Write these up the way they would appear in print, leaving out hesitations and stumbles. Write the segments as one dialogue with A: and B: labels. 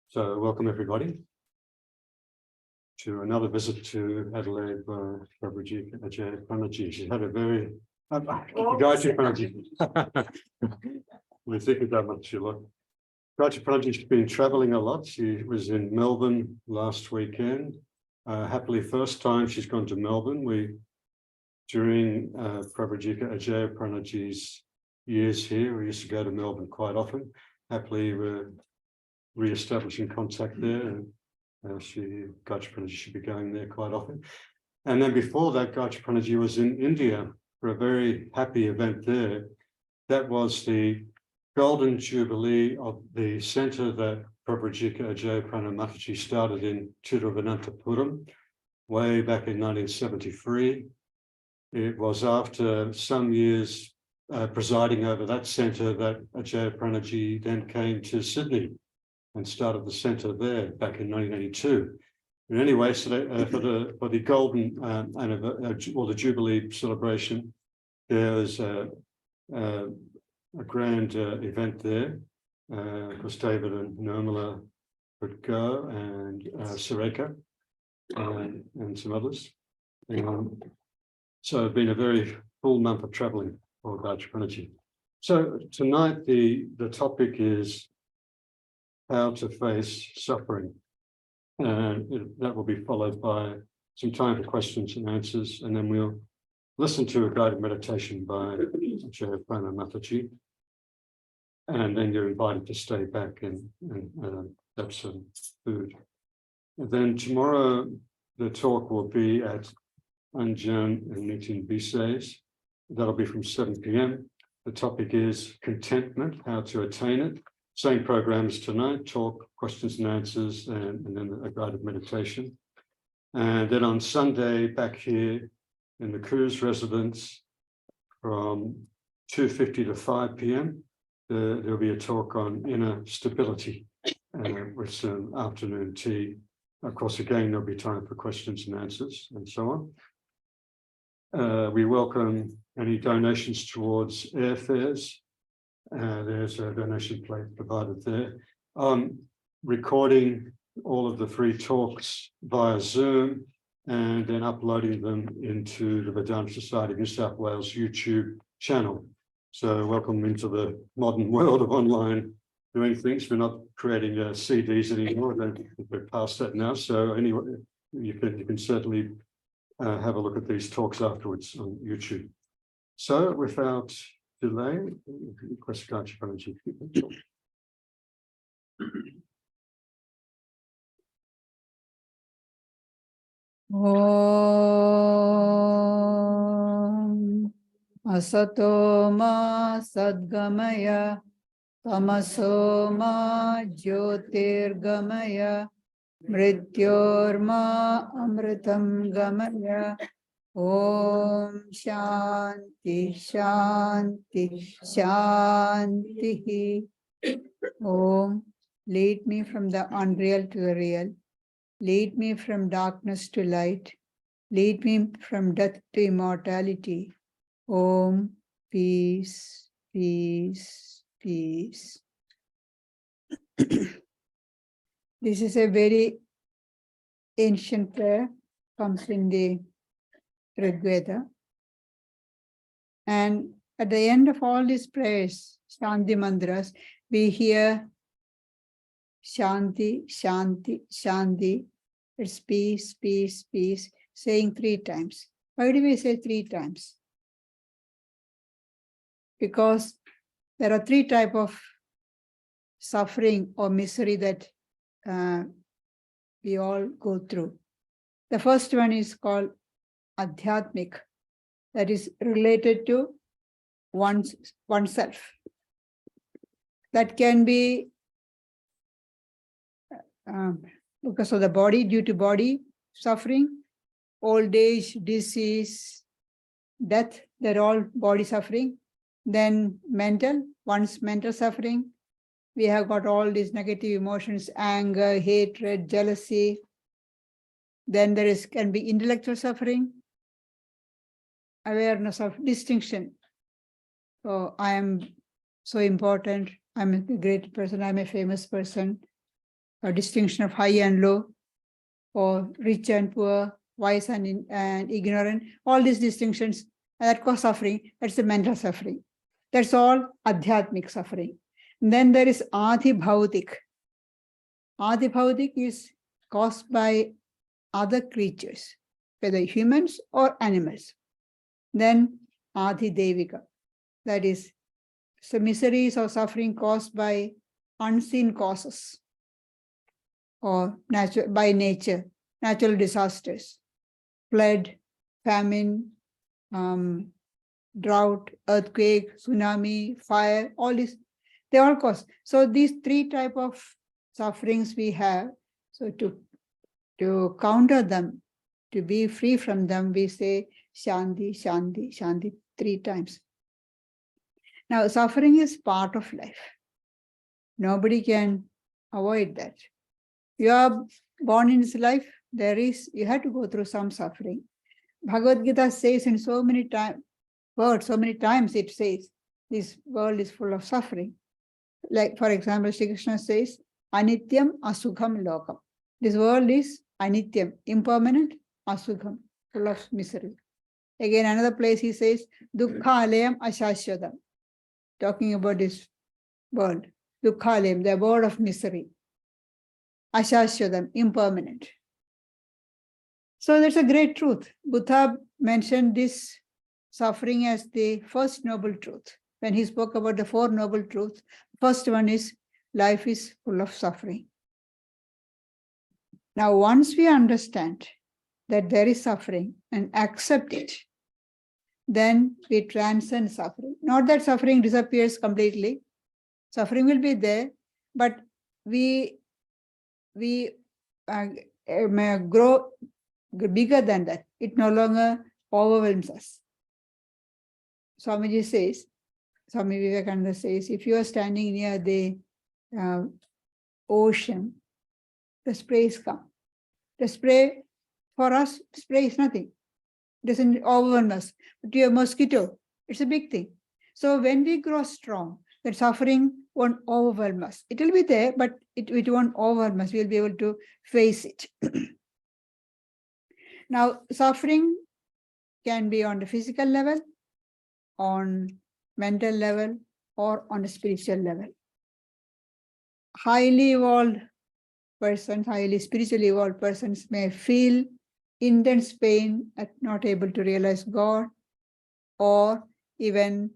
A: So welcome everybody to another visit to Adelaide by Pravrajika Ajayaprana. She's had a very Gayatriprana. We're thinking about much you look. Gayatriprana's been traveling a lot. She was in Melbourne last weekend. Happily, first time she's gone to Melbourne. During Pravrajika Ajayaprana's years here, we used to go to Melbourne quite often. Happily, we're re-establishing contact there, and Gayatriprana should be going there quite often. And then before that, Gayatriprana was in India for a very happy event there. That was the Golden Jubilee of the centre that Pravrajika Ajayaprana Mataji started in Tiruvananthapuram way back in 1973. It was after some years presiding over that centre that Ajayapranaji then came to Sydney and started the centre there back in 1982. But anyway, so for the golden or the Jubilee celebration, there was a grand event there. Of course, David and Nermalla David Koo and Sureka and some others. So it's been a very full month of travelling for Gayatriprana. So tonight the topic is how to face suffering, and that will be followed by some time for questions and answers, and then we'll listen to a guided meditation by Ajayaprana Mataji, and then you're invited to stay back and have some food. And then tomorrow the talk will be at Anjan and Nitin Bisay's. That'll be from 7 p.m. The topic is contentment, how to attain it. Same programs tonight, talk, questions and answers, and then a guided meditation. And then on Sunday, back here in the Koo's residence from 2:50 to 5 p.m, there'll be a talk on inner stability with some afternoon tea. Of course, again, there'll be time for questions and answers and so on. We welcome any donations towards airfares. There's a donation plate provided there. Recording all of the free talks via Zoom and then uploading them into the Vedanta Society of New South Wales YouTube channel. So welcome into the modern world of online doing things. We're not creating CDs anymore. We're past that now. So anyway, you can certainly have a look at these talks afterwards on YouTube. So without delay, request Gayatriprana.
B: Om Asato ma sadgamaya tamaso ma jyotirgamaya mrityorma amritam gamaya. Om Shanti Shanti Shanti. Om, lead me from the unreal to the real. Lead me from darkness to light. Lead me from death to immortality. Om, peace, peace, peace. This is a very ancient prayer, comes in the Rig Veda. And at the end of all these prayers, Shanti mantras, we hear Shanti, Shanti, Shanti. It's peace, peace, peace, saying 3 times. Why do we say 3 times? Because there are 3 types of suffering or misery that we all go through. The first one is called Adhyatmik, that is related to oneself. That can be because of the body, due to body suffering, old age, disease, death, they're all body suffering. Then one's mental suffering. We have got all these negative emotions, anger, hatred, jealousy. Then there can be intellectual suffering, awareness of distinction. So I am so important, I'm a great person, I'm a famous person, a distinction of high and low, or rich and poor, wise and ignorant, all these distinctions that cause suffering, that's the mental suffering. That's all adhyatmic suffering. And then there is adhibhautik. Adhibhautik is caused by other creatures, whether humans or animals. Then adhidevika, that is, so miseries or suffering caused by unseen causes or by nature, natural disasters, flood, famine, drought, earthquake, tsunami, fire, all these, they all cause. So these three type of sufferings we have. So to counter them, to be free from them, we say Shanti, Shanti, Shanti 3 times. Now, suffering is part of life. Nobody can avoid that. You are born in this life, you have to go through some suffering. Bhagavad Gita says in so many times it says, this world is full of suffering. Like, for example, Shri Krishna says, Anityam Asukham Lokam. This world is Anityam, impermanent, Asukham, full of misery. Again, another place he says, Dukkha Alayam Ashashwadam, talking about this world. Dukkha Alayam, the abode of misery. Ashashwadam, impermanent. So that's a great truth. Buddha mentioned this suffering as the first noble truth. When he spoke about the 4 noble truths, first one is life is full of suffering. Now, once we understand that there is suffering and accept it, then we transcend suffering. Not that suffering disappears completely. Suffering will be there, but we may grow bigger than that. It no longer overwhelms us. Swami Vivekananda says, if you are standing near the ocean, the sprays come. The spray, for us, spray is nothing. It doesn't overwhelm us. But to a mosquito, it's a big thing. So when we grow strong, that suffering won't overwhelm us. It will be there, but it won't overwhelm us. We'll be able to face it. Now, suffering can be on the physical level, on mental level, or on a spiritual level. Highly evolved persons, highly spiritually evolved persons may feel intense pain at not able to realize God, or even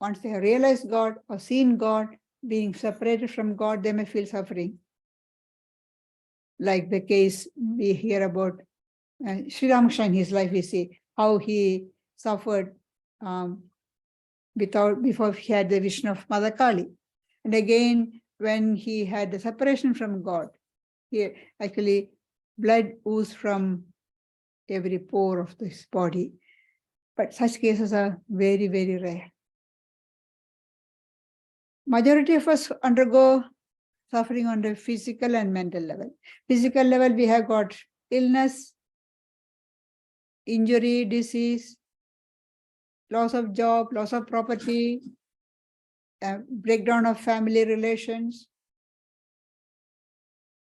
B: once they have realized God or seen God, being separated from God, they may feel suffering. Like the case we hear about Sri Ramakrishna in his life, we see how he suffered before he had the vision of Mother Kali. And again, when he had the separation from God, he actually blood oozed from every pore of this body. But such cases are very, very rare. Majority of us undergo suffering on the physical and mental level. Physical level, we have got illness, injury, disease, loss of job, loss of property, breakdown of family relations.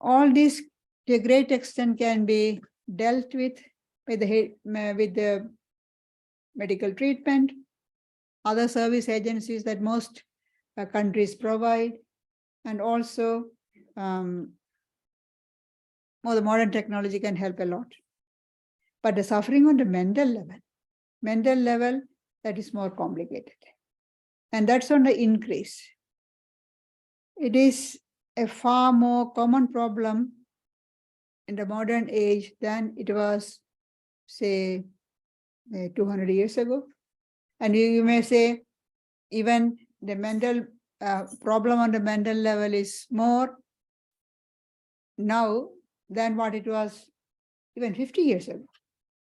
B: All these, to a great extent, can be dealt with the medical treatment, other service agencies that most countries provide, and also the modern technology can help a lot. But the suffering on the mental level, that is more complicated. And that's on the increase. It is a far more common problem in the modern age than it was, say, 200 years ago. And you may say, even the mental problem on the mental level is more now than what it was even 50 years ago.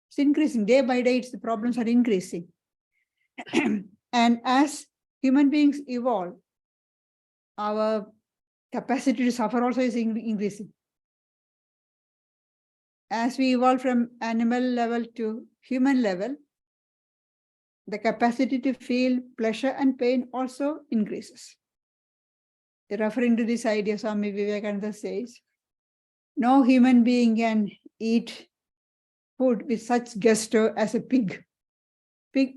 B: It's increasing. Day by day, the problems are increasing. And as human beings evolve, our capacity to suffer also is increasing. As we evolve from animal level to human level, the capacity to feel pleasure and pain also increases. referring to this idea, Swami Vivekananda says, no human being can eat food with such gusto as a pig. Pig,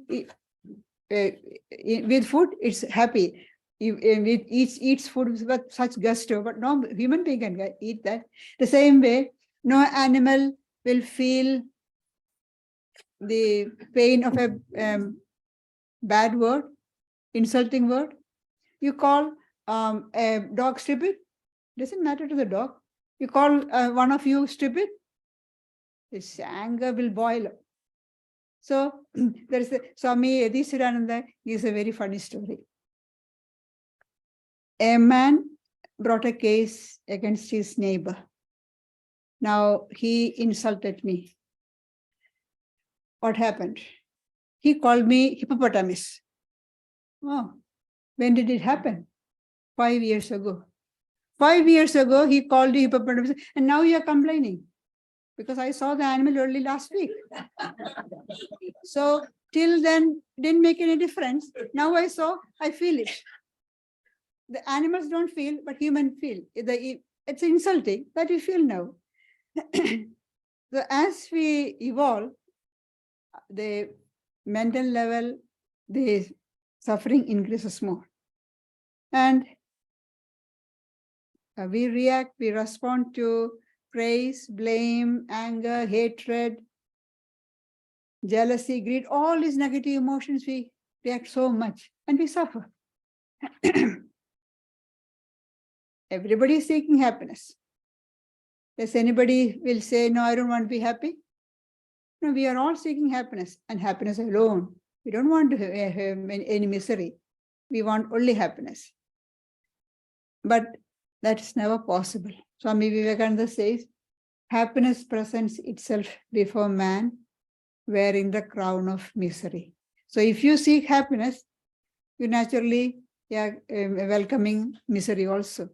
B: with food, it's happy. It eats food with such gusto, but no human being can eat that. The same way, no animal will feel the pain of a bad word, insulting word. You call a dog stupid, doesn't matter to the dog. You call one of you stupid, his anger will boil up. So there is Swami Adisirananda gives a very funny story. A man brought a case against his neighbor. Now he insulted me. What happened? He called me hippopotamus. Oh, when did it happen? 5 years ago. 5 years ago, he called you hippopotamus, and now you are complaining because I saw the animal only last week. So till then, didn't make any difference. Now I saw, I feel it. The animals don't feel, but humans feel. It's insulting that we feel now. So as we evolve, the mental level, the suffering increases more. And we react, we respond to praise, blame, anger, hatred, jealousy, greed, all these negative emotions, we react so much and we suffer. Everybody is seeking happiness. Does anybody will say, no, I don't want to be happy? No, we are all seeking happiness and happiness alone. We don't want to have any misery. We want only happiness. But that's never possible. Swami Vivekananda says, happiness presents itself before man, wearing the crown of misery. So if you seek happiness, you naturally are welcoming misery also.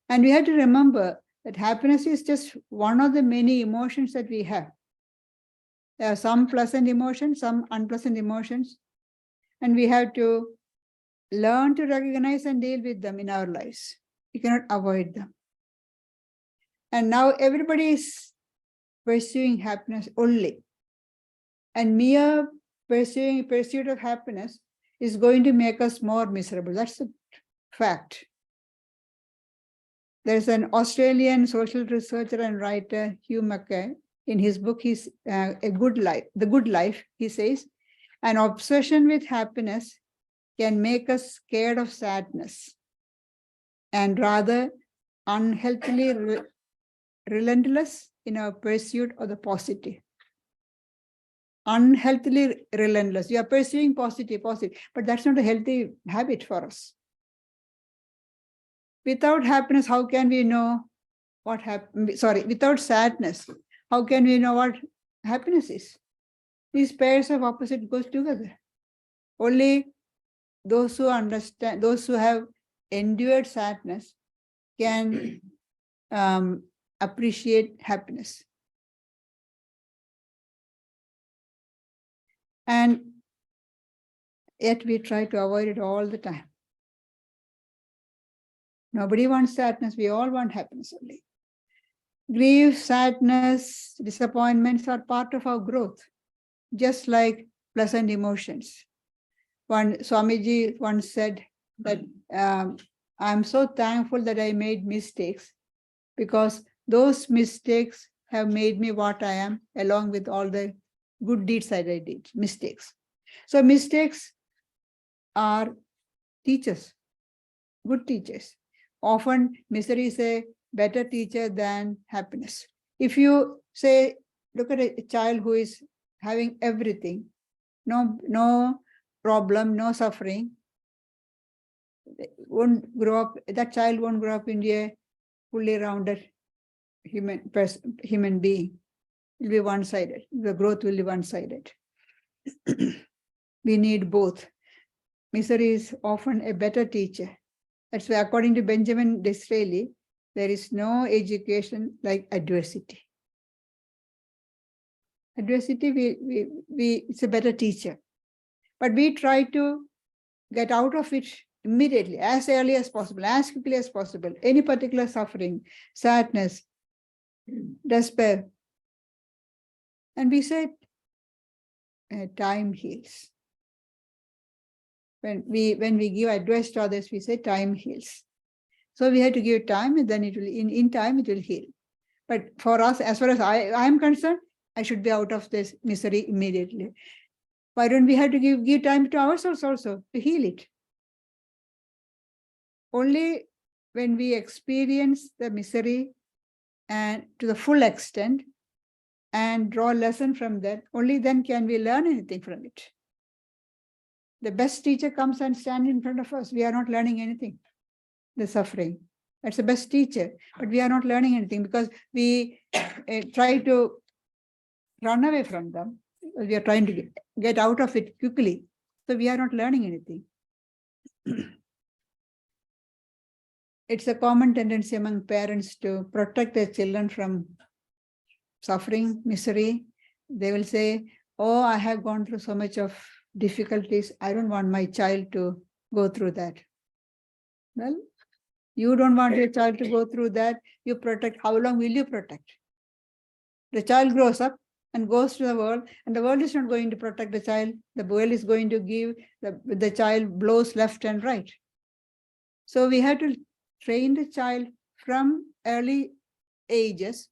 B: And we have to remember that happiness is just one of the many emotions that we have. There are some pleasant emotions, some unpleasant emotions, and we have to learn to recognize and deal with them in our lives. We cannot avoid them. And now everybody is pursuing happiness only. And mere pursuit of happiness is going to make us more miserable. That's a fact. There's an Australian social researcher and writer, Hugh Mackay. In his book, The Good Life, he says, an obsession with happiness can make us scared of sadness and rather unhealthily relentless in our pursuit of the positive. Unhealthily relentless. You are pursuing positive, but that's not a healthy habit for us. Without happiness, how can we know what happened? Without sadness, how can we know what happiness is? These pairs of opposite goes together. Only those who understand, those who have endured sadness can appreciate happiness. And yet we try to avoid it all the time. Nobody wants sadness. We all want happiness only. Grief, sadness, disappointments are part of our growth, just like pleasant emotions. One Swamiji once said that I'm so thankful that I made mistakes because those mistakes have made me what I am, along with all the good deeds that I did, mistakes. So mistakes are teachers, good teachers. Often misery is a better teacher than happiness. If you say, look at a child who is having everything, no problem, no suffering, that child won't grow up into a fully rounded human being. It will be one-sided. The growth will be one-sided. We need both. Misery is often a better teacher. That's why, according to Benjamin Disraeli, there is no education like adversity. Adversity, it's a better teacher. But we try to get out of it immediately, as early as possible, as quickly as possible, any particular suffering, sadness, despair. And we said, time heals. When we give advice to others, we say time heals. So we had to give time, and then it will, in time, it will heal. But for us, as far as I am concerned, I should be out of this misery immediately. Why don't we have to give time to ourselves also to heal it? Only when we experience the misery and to the full extent and draw a lesson from that, only then can we learn anything from it. The best teacher comes and stands in front of us. We are not learning anything. The suffering. That's the best teacher. But we are not learning anything because we try to run away from them. We are trying to get out of it quickly. So we are not learning anything. It's a common tendency among parents to protect their children from suffering, misery. They will say, oh, I have gone through so much of difficulties. I don't want my child to go through that. Well, you don't want your child to go through that. You protect. How long will you protect? The child grows up and goes to the world, and the world is not going to protect the child. The world is going to give the child blows left and right. So we have to train the child from early ages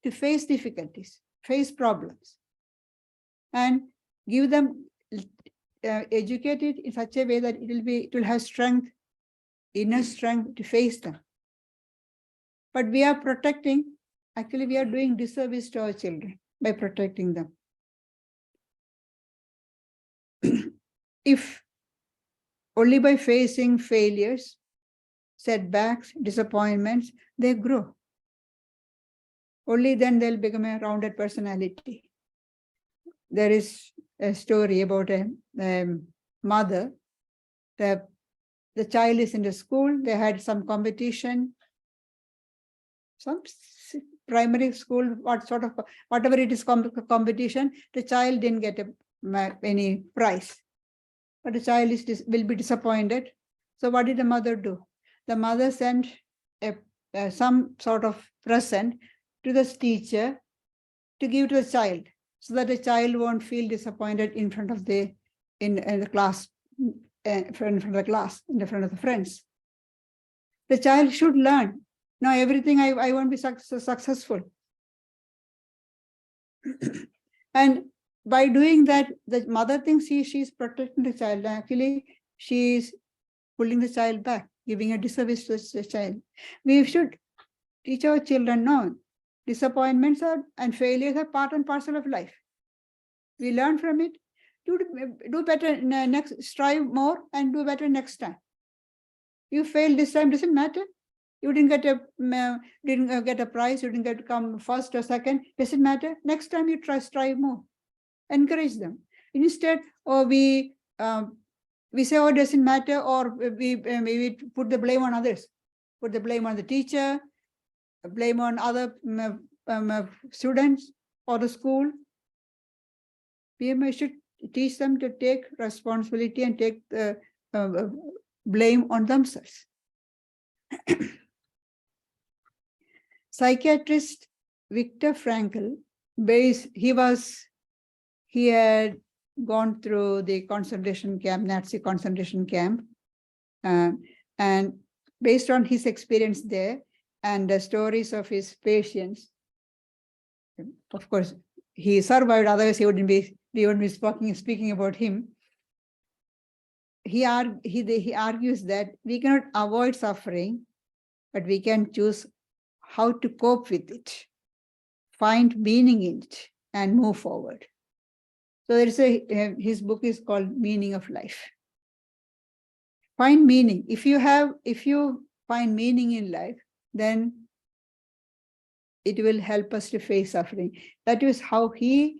B: to face difficulties, face problems, and give them educated in such a way that it will have strength, inner strength to face them. But we are protecting, actually we are doing disservice to our children by protecting them. If only by facing failures, setbacks, disappointments, they grow. Only then they'll become a rounded personality. There is a story about a mother. The child is in the school. They had some competition, some primary school, whatever it is competition. The child didn't get any prize, but the child will be disappointed. So what did the mother do? The mother sent some sort of present to the teacher to give to the child, so that the child won't feel disappointed in front of the class, in front of the class, in front of the friends. The child should learn. Now everything I won't be successful. And by doing that, the mother thinks she's protecting the child. Actually, she's pulling the child back, giving a disservice to the child. We should teach our children, no, disappointments and failures are part and parcel of life. We learn from it. Do better next. Strive more and do better next time. You failed this time, doesn't matter. You didn't get a prize. You didn't get to come first or second. Doesn't matter. Next time you strive more. Encourage them. Instead, or we say, oh, it doesn't matter, or we put the blame on others. Put the blame on the teacher, blame on other students or the school. We should teach them to take responsibility and take the blame on themselves. Psychiatrist Viktor Frankl, he had gone through the concentration camp, Nazi concentration camp, and based on his experience there and the stories of his patients, of course, he survived, otherwise we wouldn't be speaking about him. He argues that we cannot avoid suffering, but we can choose how to cope with it, find meaning in it, and move forward. So there is his book is called Meaning of Life. Find meaning. If you find meaning in life, then it will help us to face suffering. That is how he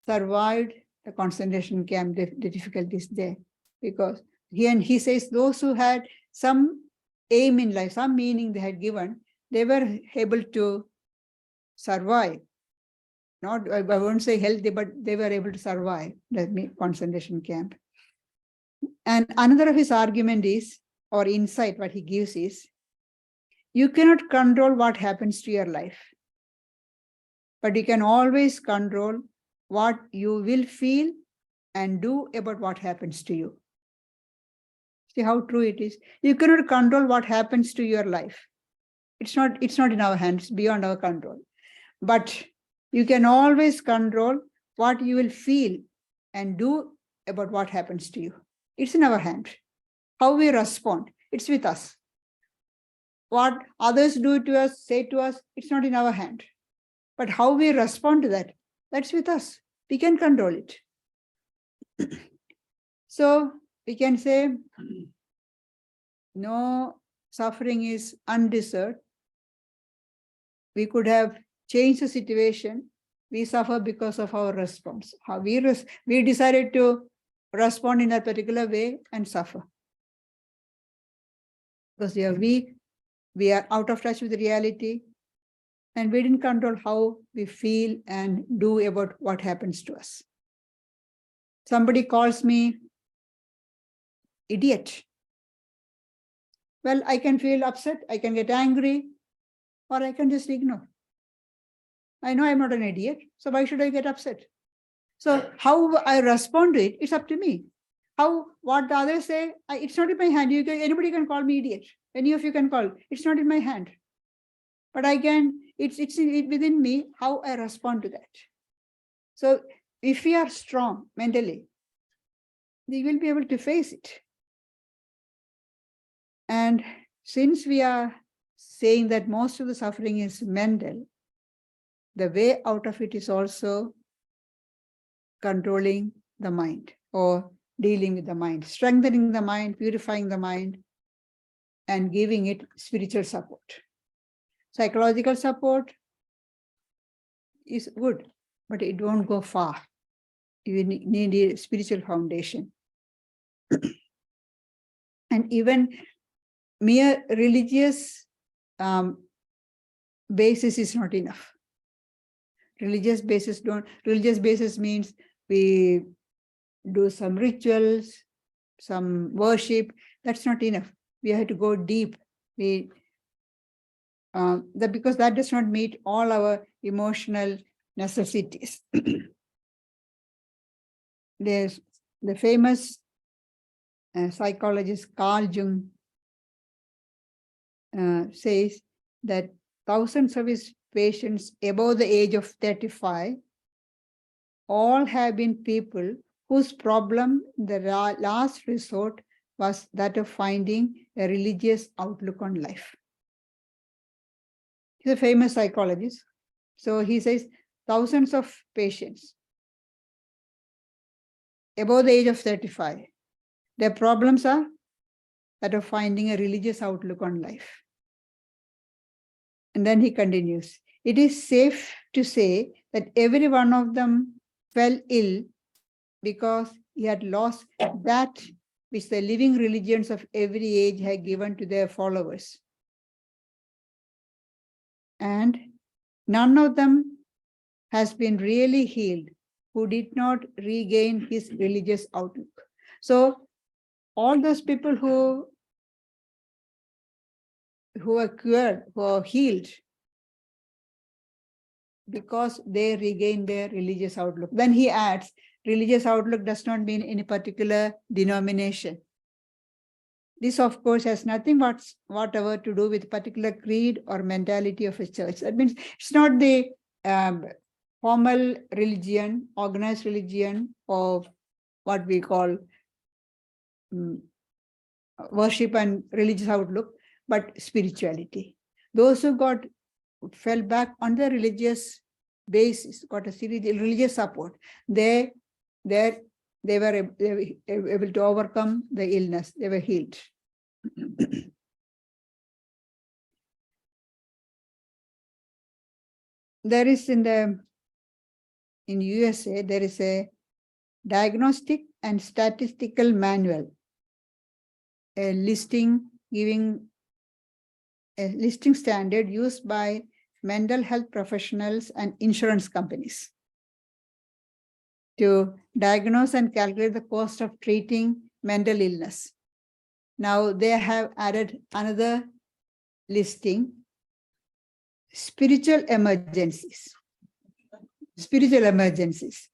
B: survived the concentration camp, the difficulties there. Because he says those who had some aim in life, some meaning they had given, they were able to survive. Not, I won't say healthy, but they were able to survive the concentration camp. And another of his argument is or insight what he gives is, you cannot control what happens to your life, but you can always control what you will feel and do about what happens to you. See how true it is. You cannot control what happens to your life. It's not in our hands, beyond our control. But you can always control what you will feel and do about what happens to you. It's in our hand. How we respond, it's with us. What others do to us, say to us, it's not in our hand. But how we respond to that, that's with us. We can control it. So we can say, no, suffering is undeserved. We could have changed the situation. We suffer because of our response. How we decided to respond in a particular way and suffer. Because we are weak, we are out of touch with the reality, and we didn't control how we feel and do about what happens to us. Somebody calls me idiot. Well, I can feel upset, I can get angry, or I can just ignore. I know I'm not an idiot, so why should I get upset? So how I respond to it, it's up to me. What the others say, it's not in my hand. Anybody can call me idiot. Any of you can call. It's not in my hand. But I can, it's within me how I respond to that. So if we are strong mentally, we will be able to face it. And since we are saying that most of the suffering is mental, the way out of it is also controlling the mind or dealing with the mind, strengthening the mind, purifying the mind, and giving it spiritual support. Psychological support is good, but it won't go far. You need a spiritual foundation. And even mere religious basis is not enough. Religious basis means we do some rituals, some worship. That's not enough. We have to go deep. Because that does not meet all our emotional necessities. There's the famous psychologist Carl Jung says that thousands of his patients above the age of 35 all have been people whose problem, the last resort, was that of finding a religious outlook on life. He's a famous psychologist. So he says thousands of patients above the age of 35, their problems are that of finding a religious outlook on life. And then he continues, it is safe to say that every one of them fell ill because he had lost that which the living religions of every age had given to their followers. And none of them has been really healed who did not regain his religious outlook. So all those people who are cured, who are healed, because they regain their religious outlook. Then he adds, religious outlook does not mean any particular denomination. This, of course, has nothing whatever to do with particular creed or mentality of a church. That means it's not the formal religion, organized religion of what we call worship and religious outlook, but spirituality. Those who fell back on the religious basis, got a religious support, they were able to overcome the illness. They were healed. There is in USA, there is a diagnostic and statistical manual, a listing standard used by mental health professionals and insurance companies to diagnose and calculate the cost of treating mental illness. Now they have added another listing, spiritual emergencies. Spiritual emergencies.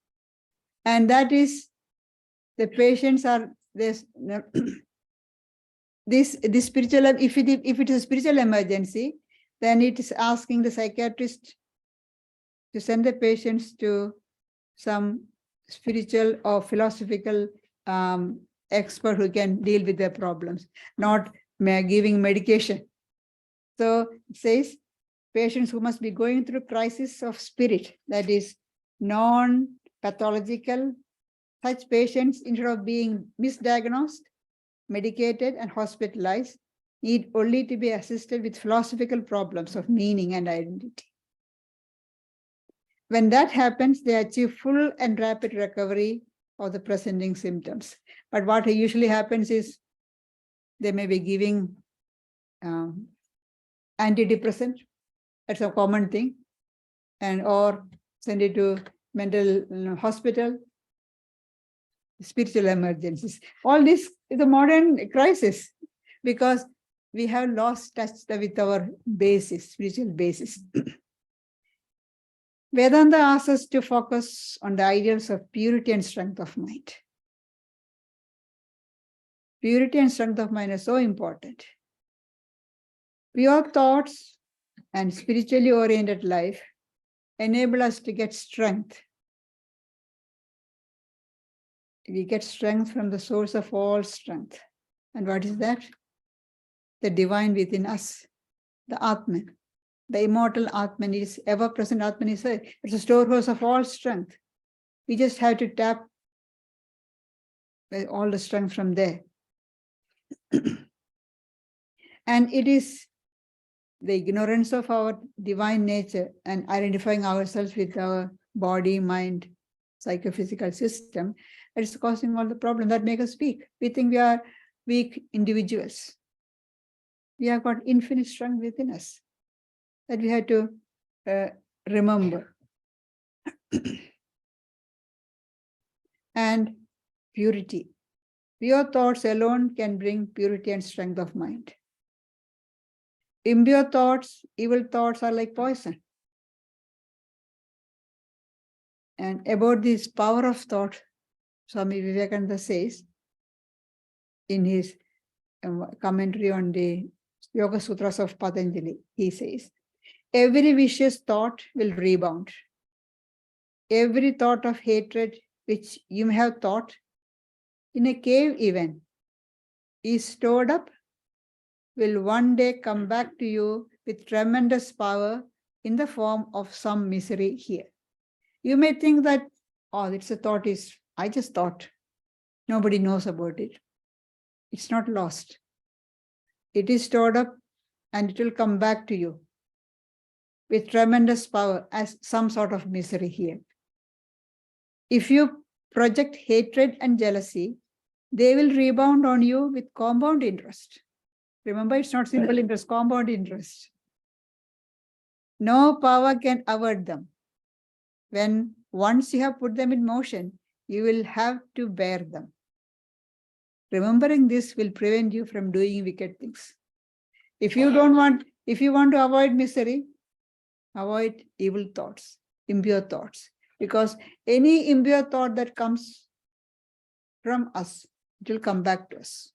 B: And that is, the patients are this spiritual, if it is a spiritual emergency, then it is asking the psychiatrist to send the patients to some spiritual or philosophical expert who can deal with their problems, not giving medication. So it says patients who must be going through crisis of spirit, that is non-pathological, such patients, instead of being misdiagnosed, medicated and hospitalized, need only to be assisted with philosophical problems of meaning and identity. When that happens, they achieve full and rapid recovery of the presenting symptoms. But what usually happens is they may be giving antidepressant. That's a common thing. And or send it to mental hospital, spiritual emergencies. All this is a modern crisis because we have lost touch with our basis, spiritual basis. Vedanta asks us to focus on the ideals of purity and strength of mind. Purity and strength of mind are so important. Pure thoughts and spiritually oriented life enable us to get strength. We get strength from the source of all strength. And what is that? The divine within us, the Atman. The immortal Atman is ever-present Atman is a, it's a storehouse of all strength. We just have to tap all the strength from there. And it is the ignorance of our divine nature and identifying ourselves with our body, mind, psychophysical system that is causing all the problems that make us weak. We think we are weak individuals. We have got infinite strength within us that we have to remember. And purity. Pure thoughts alone can bring purity and strength of mind. Impure thoughts, evil thoughts are like poison. And about this power of thought, Swami Vivekananda says in his commentary on the Yoga Sutras of Patanjali, he says, every vicious thought will rebound. Every thought of hatred which you may have thought in a cave even is stored up, will one day come back to you with tremendous power in the form of some misery here. You may think that, oh, it's a thought, I just thought. Nobody knows about it. It's not lost. It is stored up and it will come back to you with tremendous power as some sort of misery here. If you project hatred and jealousy, they will rebound on you with compound interest. Remember, it's not simple interest, compound interest. No power can avert them. When once you have put them in motion, you will have to bear them. Remembering this will prevent you from doing wicked things. If you want to avoid misery, avoid evil thoughts, impure thoughts. Because any impure thought that comes from us, it will come back to us.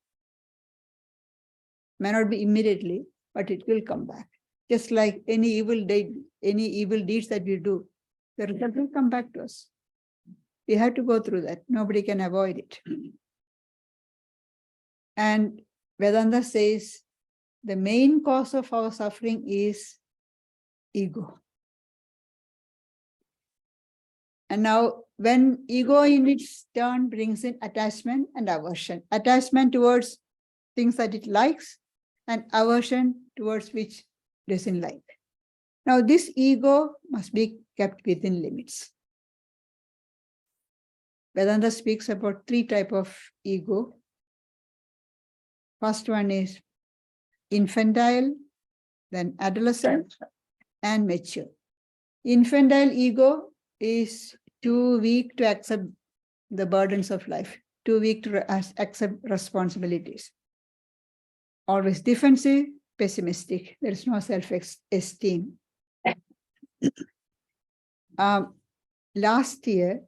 B: May not be immediately, but it will come back. Just like any evil deeds that we do, the result will come back to us. We have to go through that. Nobody can avoid it. And Vedanta says the main cause of our suffering is ego. And now, when ego in its turn brings in attachment and aversion, attachment towards things that it likes and aversion towards which it doesn't like. Now, this ego must be kept within limits. Vedanta speaks about 3 types of ego. First one is infantile, then adolescent, and mature. Infantile ego is too weak to accept the burdens of life, too weak to accept responsibilities. always defensive, pessimistic. There is no self-esteem. Last year,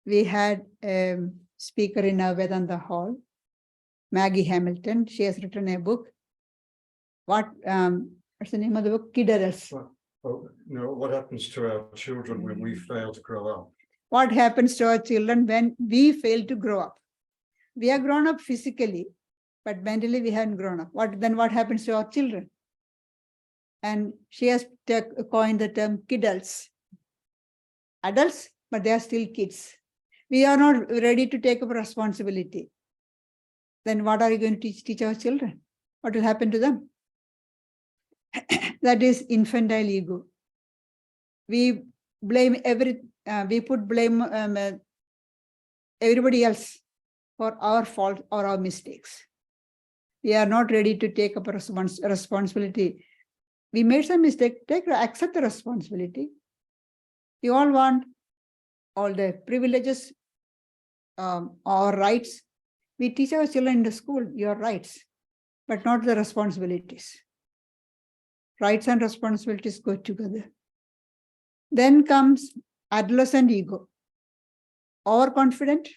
B: we had a speaker in our Vedanta hall, Maggie Hamilton. She has written a book. What's the name of the book? Kid Adults.
A: What happens to our children when we fail to grow up?
B: What happens to our children when we fail to grow up? We are grown up physically, but mentally we haven't grown up. What happens to our children? And she has coined the term kidults. Adults, but they are still kids. We are not ready to take up responsibility. Then what are you going to teach our children? What will happen to them? That is infantile ego. We blame we put blame everybody else for our fault or our mistakes. We are not ready to take up a responsibility. We made some mistake, accept the responsibility. You all want all the privileges or rights. We teach our children in the school your rights, but not the responsibilities. Rights and responsibilities go together. Then comes adolescent ego. Overconfident,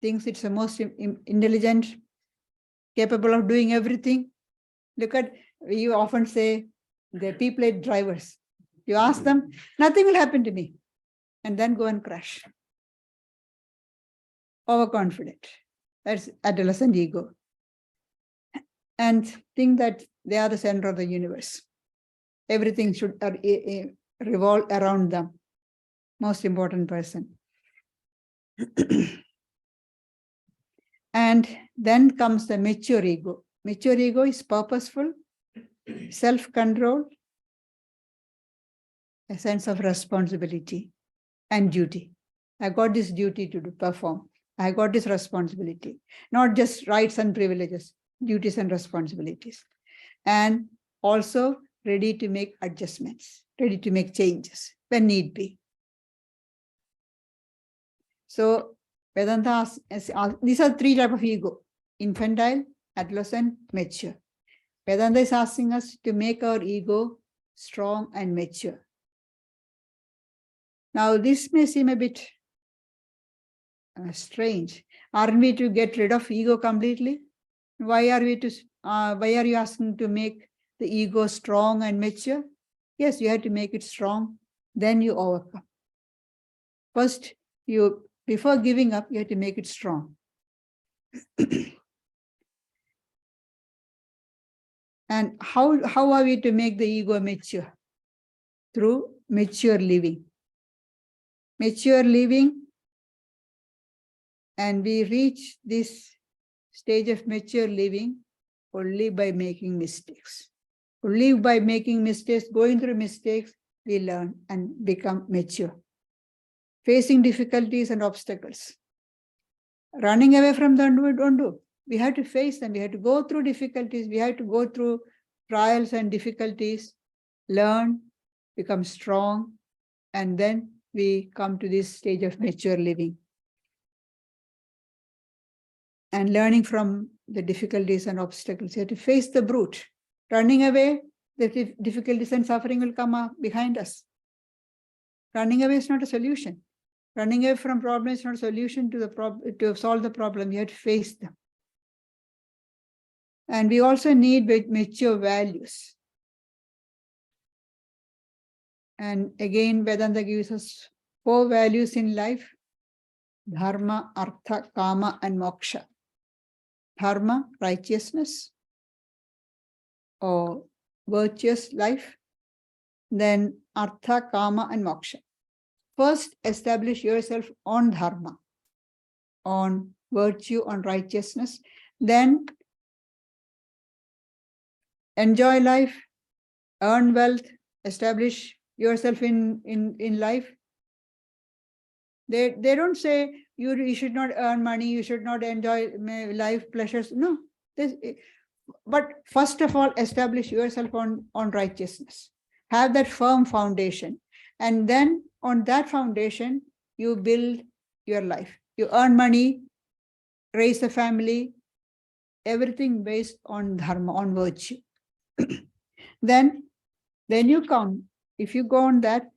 B: thinks it's the most intelligent, capable of doing everything. Look at, you often say, the P-plate drivers. You ask them, nothing will happen to me, and then go and crash. Overconfident. That's adolescent ego. And think that they are the center of the universe. Everything should revolve around them. Most important person. And then comes the mature ego. Mature ego is purposeful, self-control, a sense of responsibility and duty. I got this duty to perform. I got this responsibility, not just rights and privileges, duties and responsibilities. And also ready to make adjustments, ready to make changes when need be. So Vedanta, these are three types of ego: infantile, adolescent, mature. Vedanta is asking us to make our ego strong and mature. Now, this may seem a bit strange. Aren't we to get rid of ego completely? Why are you asking to make the ego strong and mature? Yes, you have to make it strong, then you overcome. First, before giving up, you have to make it strong. And how are we to make the ego mature? Through mature living. Mature living, and we reach this stage of mature living only by making mistakes. Only by making mistakes, going through mistakes, we learn and become mature. Facing difficulties and obstacles. Running away from them, we don't do. We have to face them. We have to go through difficulties. We have to go through trials and difficulties, learn, become strong, and then we come to this stage of mature living. And learning from the difficulties and obstacles. You have to face the brute. Running away, the difficulties and suffering will come up behind us. Running away is not a solution. Running away from problems is not a solution to solve the problem. You have to face them. And we also need mature values. And again, Vedanta gives us 4 values in life: dharma, artha, kama, and moksha. Dharma, righteousness or virtuous life. Then artha, kama, and moksha. First, establish yourself on dharma, on virtue, on righteousness. Then enjoy life, earn wealth, establish yourself in life. They don't say you should not earn money, you should not enjoy life pleasures. No. But first of all, establish yourself on righteousness. Have that firm foundation. And then on that foundation, you build your life. You earn money, raise a family, everything based on dharma, on virtue. Then you come. If you go on that,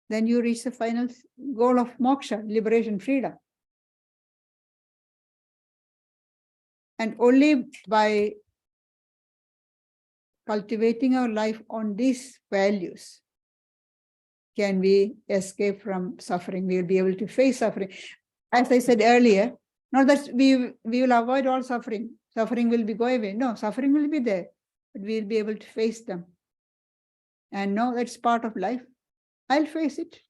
B: then you reach the final goal of moksha, liberation, freedom. And only by cultivating our life on these values can we escape from suffering. We will be able to face suffering. As I said earlier, not that we will avoid all suffering. Suffering will go away. No, suffering will be there, but we will be able to face them. And no, that's part of life. I'll face it.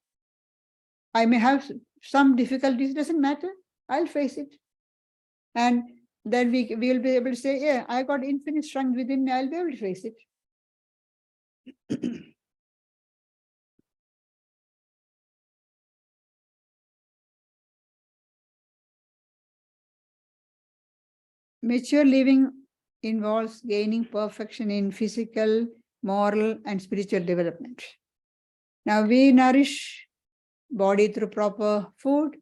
B: I may have some difficulties, doesn't matter. I'll face it. And then we will be able to say, yeah, I got infinite strength within me. I'll be able to face it. Mature living involves gaining perfection in physical, moral, and spiritual development. Now we nourish body through proper food,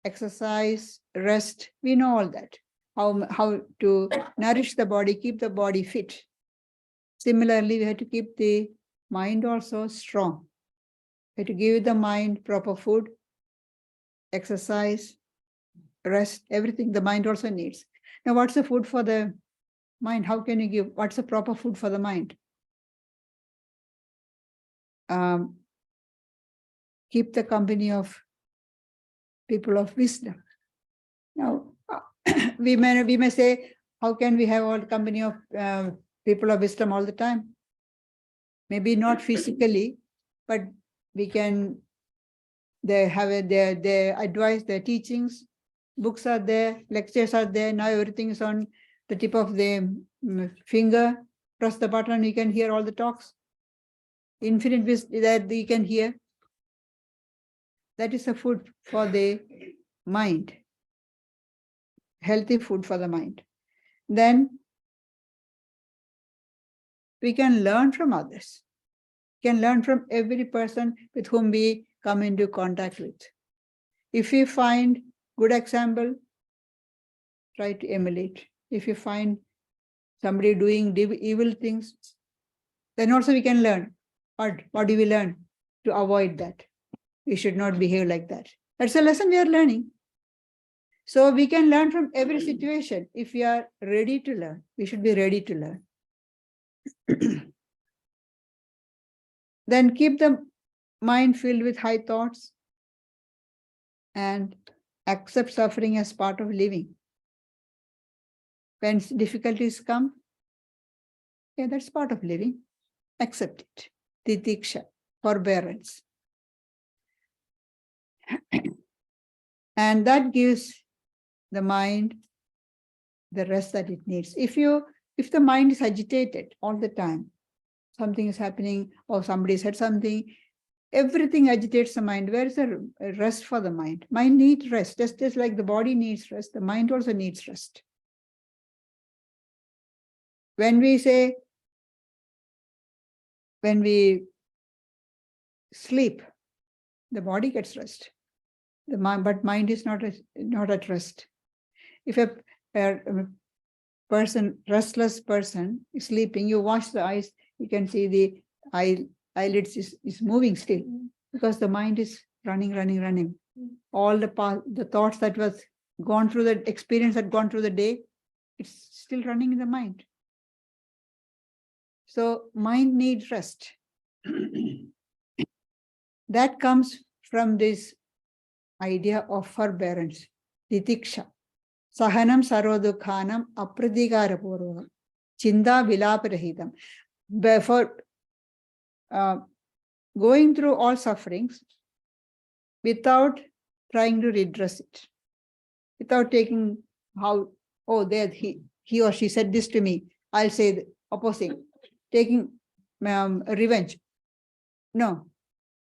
B: exercise, rest. We know all that. How to nourish the body, keep the body fit. Similarly, we have to keep the mind also strong. We have to give the mind proper food, exercise, rest, everything the mind also needs. Now, what's the food for the mind? How can you give? What's the proper food for the mind? Keep the company of people of wisdom. Now, we may say, how can we have all the company of people of wisdom all the time? Maybe not physically, but we can. They have their advice, their teachings, books are there, lectures are there. Now everything is on the tip of the finger. Press the button, you can hear all the talks. Infinite wisdom that you can hear. That is the food for the mind. Healthy food for the mind. Then we can learn from others. We can learn from every person with whom we come into contact with. If we find good example, try to emulate. If you find somebody doing evil things, then also we can learn. What do we learn? To avoid that. We should not behave like that. That's a lesson we are learning. So we can learn from every situation. If we are ready to learn, we should be ready to learn. Then keep the mind filled with high thoughts and accept suffering as part of living. When difficulties come, yeah, that's part of living. Accept it. Titiksha, forbearance. And that gives the mind the rest that it needs. If the mind is agitated all the time, something is happening or somebody said something, everything agitates the mind. Where is the rest for the mind? Mind needs rest. Just like the body needs rest, the mind also needs rest. When we sleep, the body gets rest. But mind is not at rest. If a restless person is sleeping, you wash the eyes, you can see the eyelids is moving still, because the mind is running. All the thoughts that was gone through the experience that gone through the day, it's still running in the mind. So mind needs rest. That comes from this idea of forbearance, titiksha. Sahanam sarodukhanam apradhikara purvam, chinda vilaparahitam. Therefore, going through all sufferings without trying to redress it, without taking he or she said this to me, I'll say the opposite, taking revenge. No.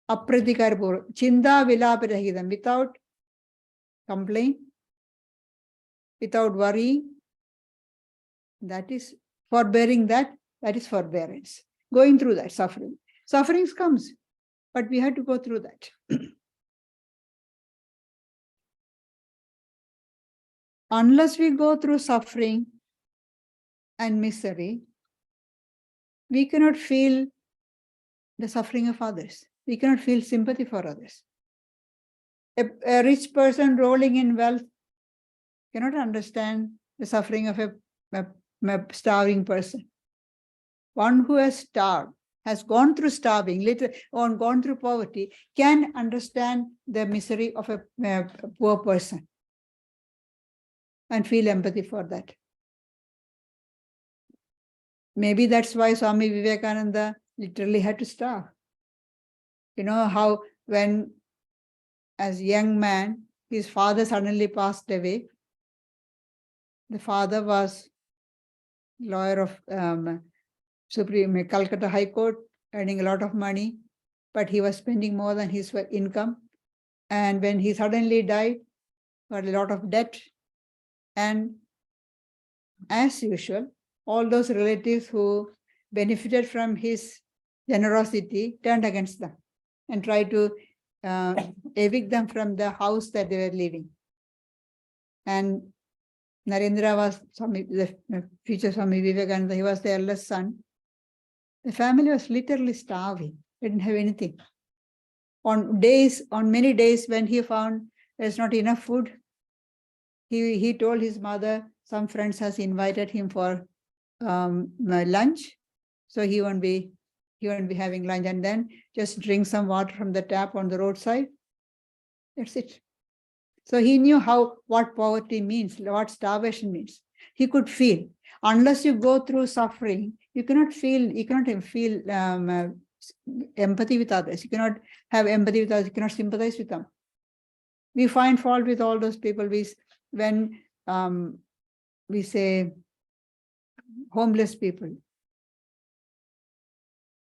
B: Apradhikara purvam, chinda vilaparahitam, without complaint, without worrying. That is forbearing, that is forbearance. Going through that suffering. Sufferings comes, but we have to go through that. Unless we go through suffering, and misery, we cannot feel the suffering of others. We cannot feel sympathy for others. A rich person rolling in wealth cannot understand the suffering of a starving person. One who has starved, has gone through starving, or gone through poverty, can understand the misery of a poor person and feel empathy for that. Maybe that's why Swami Vivekananda literally had to starve. You know how when, as a young man, his father suddenly passed away. The father was lawyer of Supreme Calcutta High Court, earning a lot of money, but he was spending more than his income. And when he suddenly died, got a lot of debt. And as usual, all those relatives who benefited from his generosity turned against them and tried to evict them from the house that they were living. And Narendra was the future Swami Vivekananda, he was the eldest son. The family was literally starving. They didn't have anything. On many days when he found there's not enough food, he told his mother some friends has invited him for lunch, so he won't be having lunch, and then just drink some water from the tap on the roadside. That's it. So he knew what poverty means, what starvation means. He could feel. Unless you go through suffering, you cannot feel empathy with others. You cannot have empathy with others. You cannot sympathize with them. We find fault with all those people. When we say homeless people.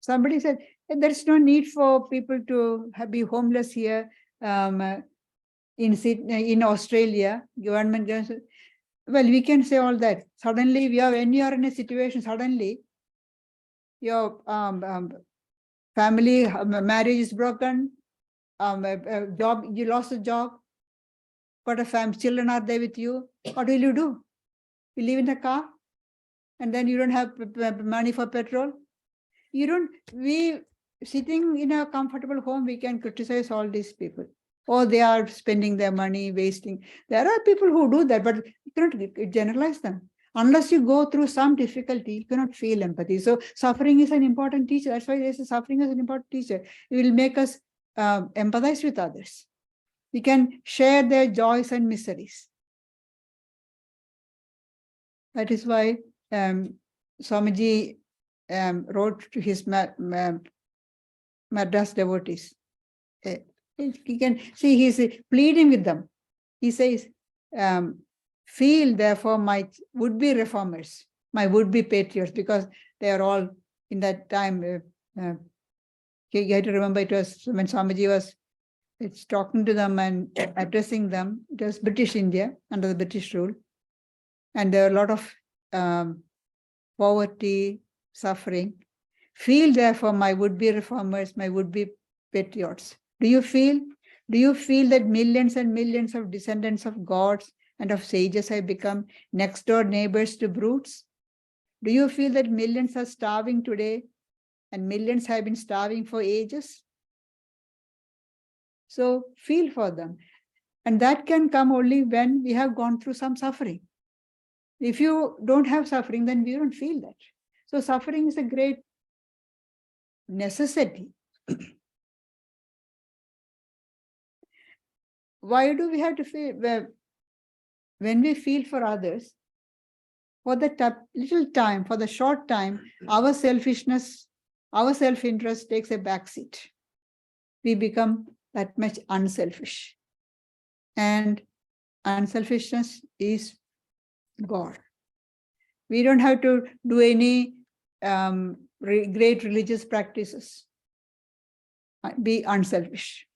B: Somebody said, there's no need for people to be homeless here in Australia. Government goes, well, we can say all that. Suddenly, when you are in a situation, suddenly your family marriage is broken, job, you lost a job, got a children are there with you. What will you do? You live in a car, and then you don't have money for petrol. We sitting in a comfortable home, we can criticize all these people. Or they are spending their money, wasting. There are people who do that, but you cannot generalize them. Unless you go through some difficulty, you cannot feel empathy. So suffering is an important teacher. That's why they say suffering is an important teacher. It will make us empathize with others. We can share their joys and miseries. That is why Swamiji wrote to his Madras devotees. You can see he's pleading with them. He says, feel therefore my would-be reformers, my would-be patriots, because they are all in that time. You have to remember it was when Swamiji was talking to them and addressing them. It was British India under the British rule. And there are a lot of poverty, suffering. Feel therefore my would-be reformers, my would-be patriots. Do you feel that millions and millions of descendants of gods and of sages have become next door neighbors to brutes? Do you feel that millions are starving today and millions have been starving for ages? So feel for them. And that can come only when we have gone through some suffering. If you don't have suffering, then we don't feel that. So suffering is a great necessity. Why do we have to feel? When we feel for others, for the little time, for the short time, our selfishness, our self-interest takes a backseat. We become that much unselfish. And unselfishness is God. We don't have to do any great religious practices. Be unselfish.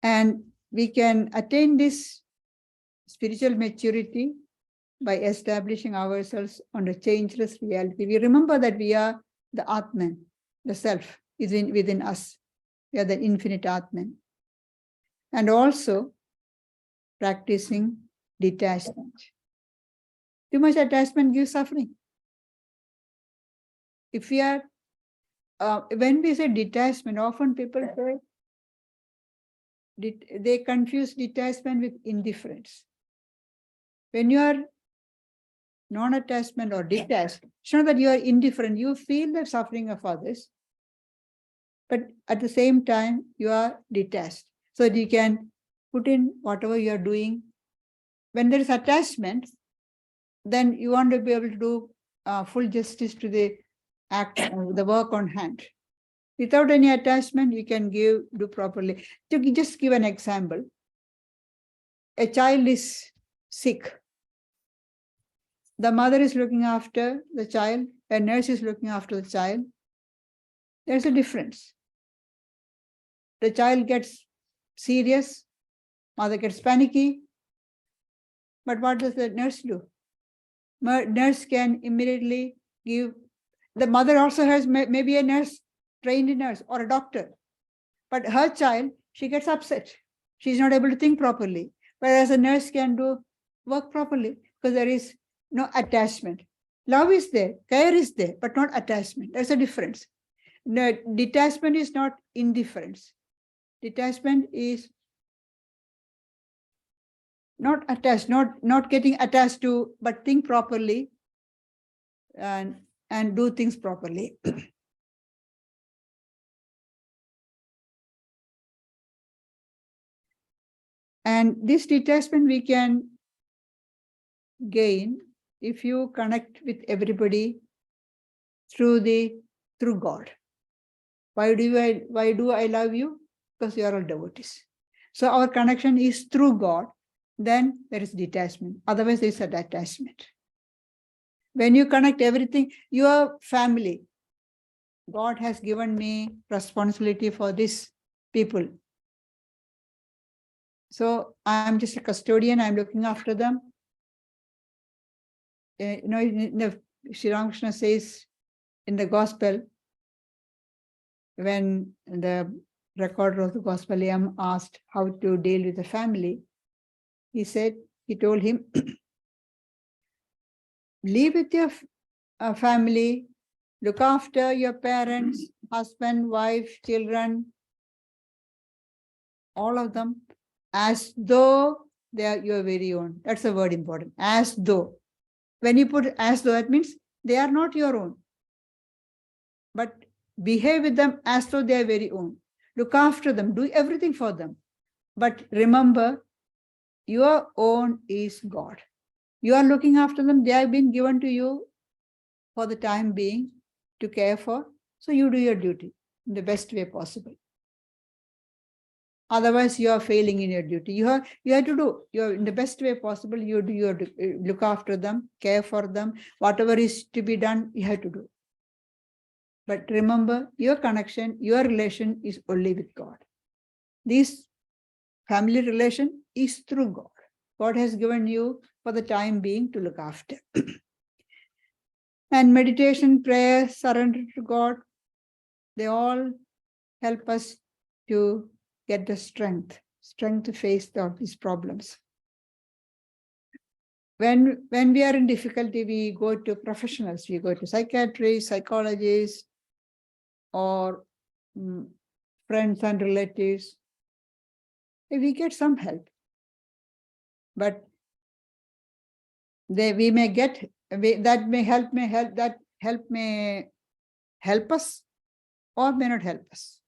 B: And we can attain this spiritual maturity by establishing ourselves on a changeless reality. We remember that we are the Atman, the self is within us. We are the infinite Atman. And also practicing detachment. Too much attachment gives suffering. If we are, when we say detachment, often people say, they confuse detachment with indifference. When you are non-attachment or detached, it's not that you are indifferent, you feel the suffering of others, but at the same time, you are detached. So that you can put in whatever you are doing. When there is attachment, then you want to be able to do full justice to the act, the work on hand. Without any attachment, you can do properly. To just give an example, a child is sick. The mother is looking after the child, a nurse is looking after the child. There's a difference. The child gets serious, mother gets panicky. But what does the nurse do? Nurse can immediately give. The mother also has maybe a nurse, trained nurse or a doctor. But her child, she gets upset. She's not able to think properly. Whereas a nurse can do work properly because there is no attachment. Love is there, care is there, but not attachment. There's a difference. No, detachment is not indifference. Detachment is not attached, not getting attached to, but think properly and do things properly. And this detachment we can gain if you connect with everybody through God. Why do I love you? Because you are all devotees. So our connection is through God. Then there is detachment. Otherwise, there is an attachment. When you connect everything, your family, God has given me responsibility for this people. So I'm just a custodian. I'm looking after them. Sri Ramakrishna says in the gospel, when the recorder of the gospel asked how to deal with the family, he told him, live with your family, look after your parents, husband, wife, children, all of them, as though they are your very own. That's a word important, as though. When you put as though, that means they are not your own. But behave with them as though they are very own. Look after them, do everything for them. But remember, your own is God. You are looking after them. They have been given to you for the time being to care for. So you do your duty in the best way possible. Otherwise, you are failing in your duty. You have to do in the best way possible. You do your look after them, care for them. Whatever is to be done, you have to do. But remember, your connection, your relation is only with God. This family relation is through God. God has given you for the time being to look after. And meditation, prayer, surrender to God, they all help us to get the strength to face these problems. When we are in difficulty, we go to professionals. We go to psychiatrists, psychologists, or friends and relatives. We get some help. But we may get, that help may help us or may not help us.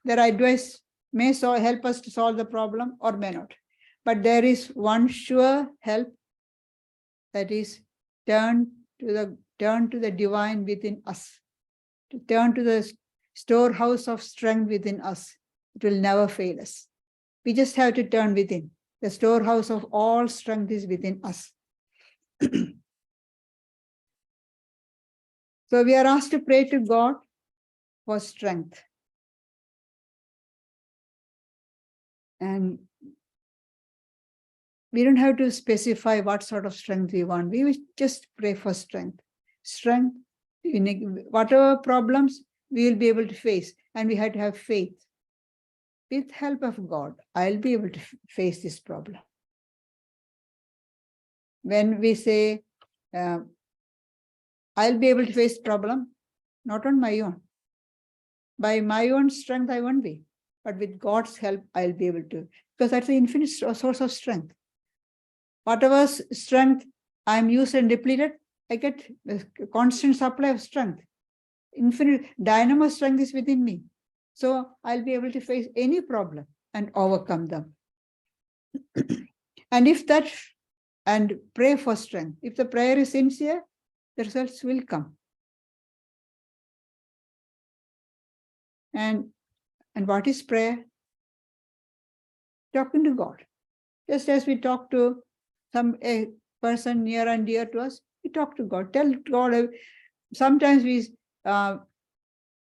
B: Their advice may help us to solve the problem or may not. But there is one sure help, that is turn to the divine within us, to turn to the storehouse of strength within us. It will never fail us. We just have to turn within. The storehouse of all strength is within us. So we are asked to pray to God for strength. And we don't have to specify what sort of strength we want. We will just pray for strength. Strength, whatever problems we will be able to face. And we have to have faith. With help of God, I'll be able to face this problem. when we say, I'll be able to face problem, not on my own. By my own strength, I won't be. But with God's help, I'll be able to. Because that's the infinite source of strength. Whatever strength I'm used and depleted, I get a constant supply of strength. Infinite dynamo strength is within me. So I'll be able to face any problem and overcome them. And if that, and pray for strength. If the prayer is sincere, the results will come. And what is prayer? Talking to God. Just as we talk to a person near and dear to us, we talk to God. Tell God. Sometimes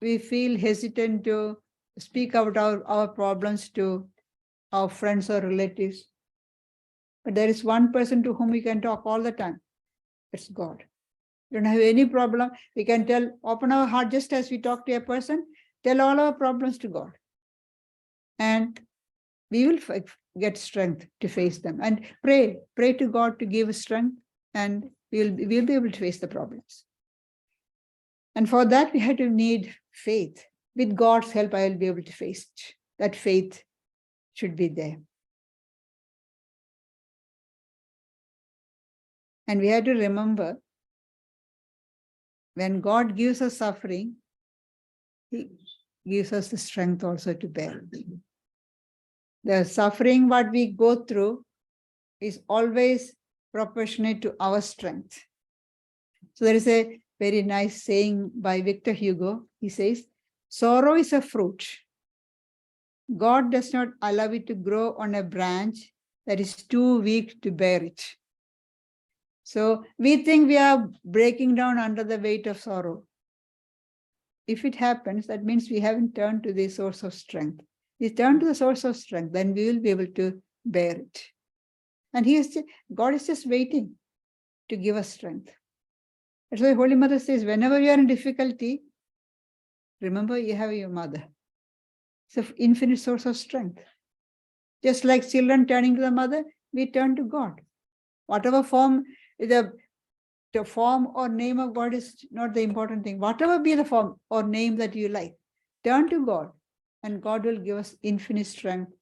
B: we feel hesitant to speak out our problems to our friends or relatives. But there is one person to whom we can talk all the time. It's God. We don't have any problem. We can open our heart just as we talk to a person, tell all our problems to God. And we will get strength to face them. And pray to God to give us strength, and we'll be able to face the problems. And for that, we have to need faith. With God's help, I will be able to face it. That faith should be there. And we have to remember, when God gives us suffering, He gives us the strength also to bear it. The suffering what we go through is always proportionate to our strength. So there is a very nice saying by Victor Hugo. He says, sorrow is a fruit. God does not allow it to grow on a branch that is too weak to bear it. So we think we are breaking down under the weight of sorrow. If it happens, that means we haven't turned to the source of strength. We turn to the source of strength, then we will be able to bear it. And God is just waiting to give us strength. That's why Holy Mother says, whenever you are in difficulty, remember you have your mother. It's an infinite source of strength. Just like children turning to the mother, we turn to God. Whatever form, the form or name of God is not the important thing. Whatever be the form or name that you like, turn to God, and God will give us infinite strength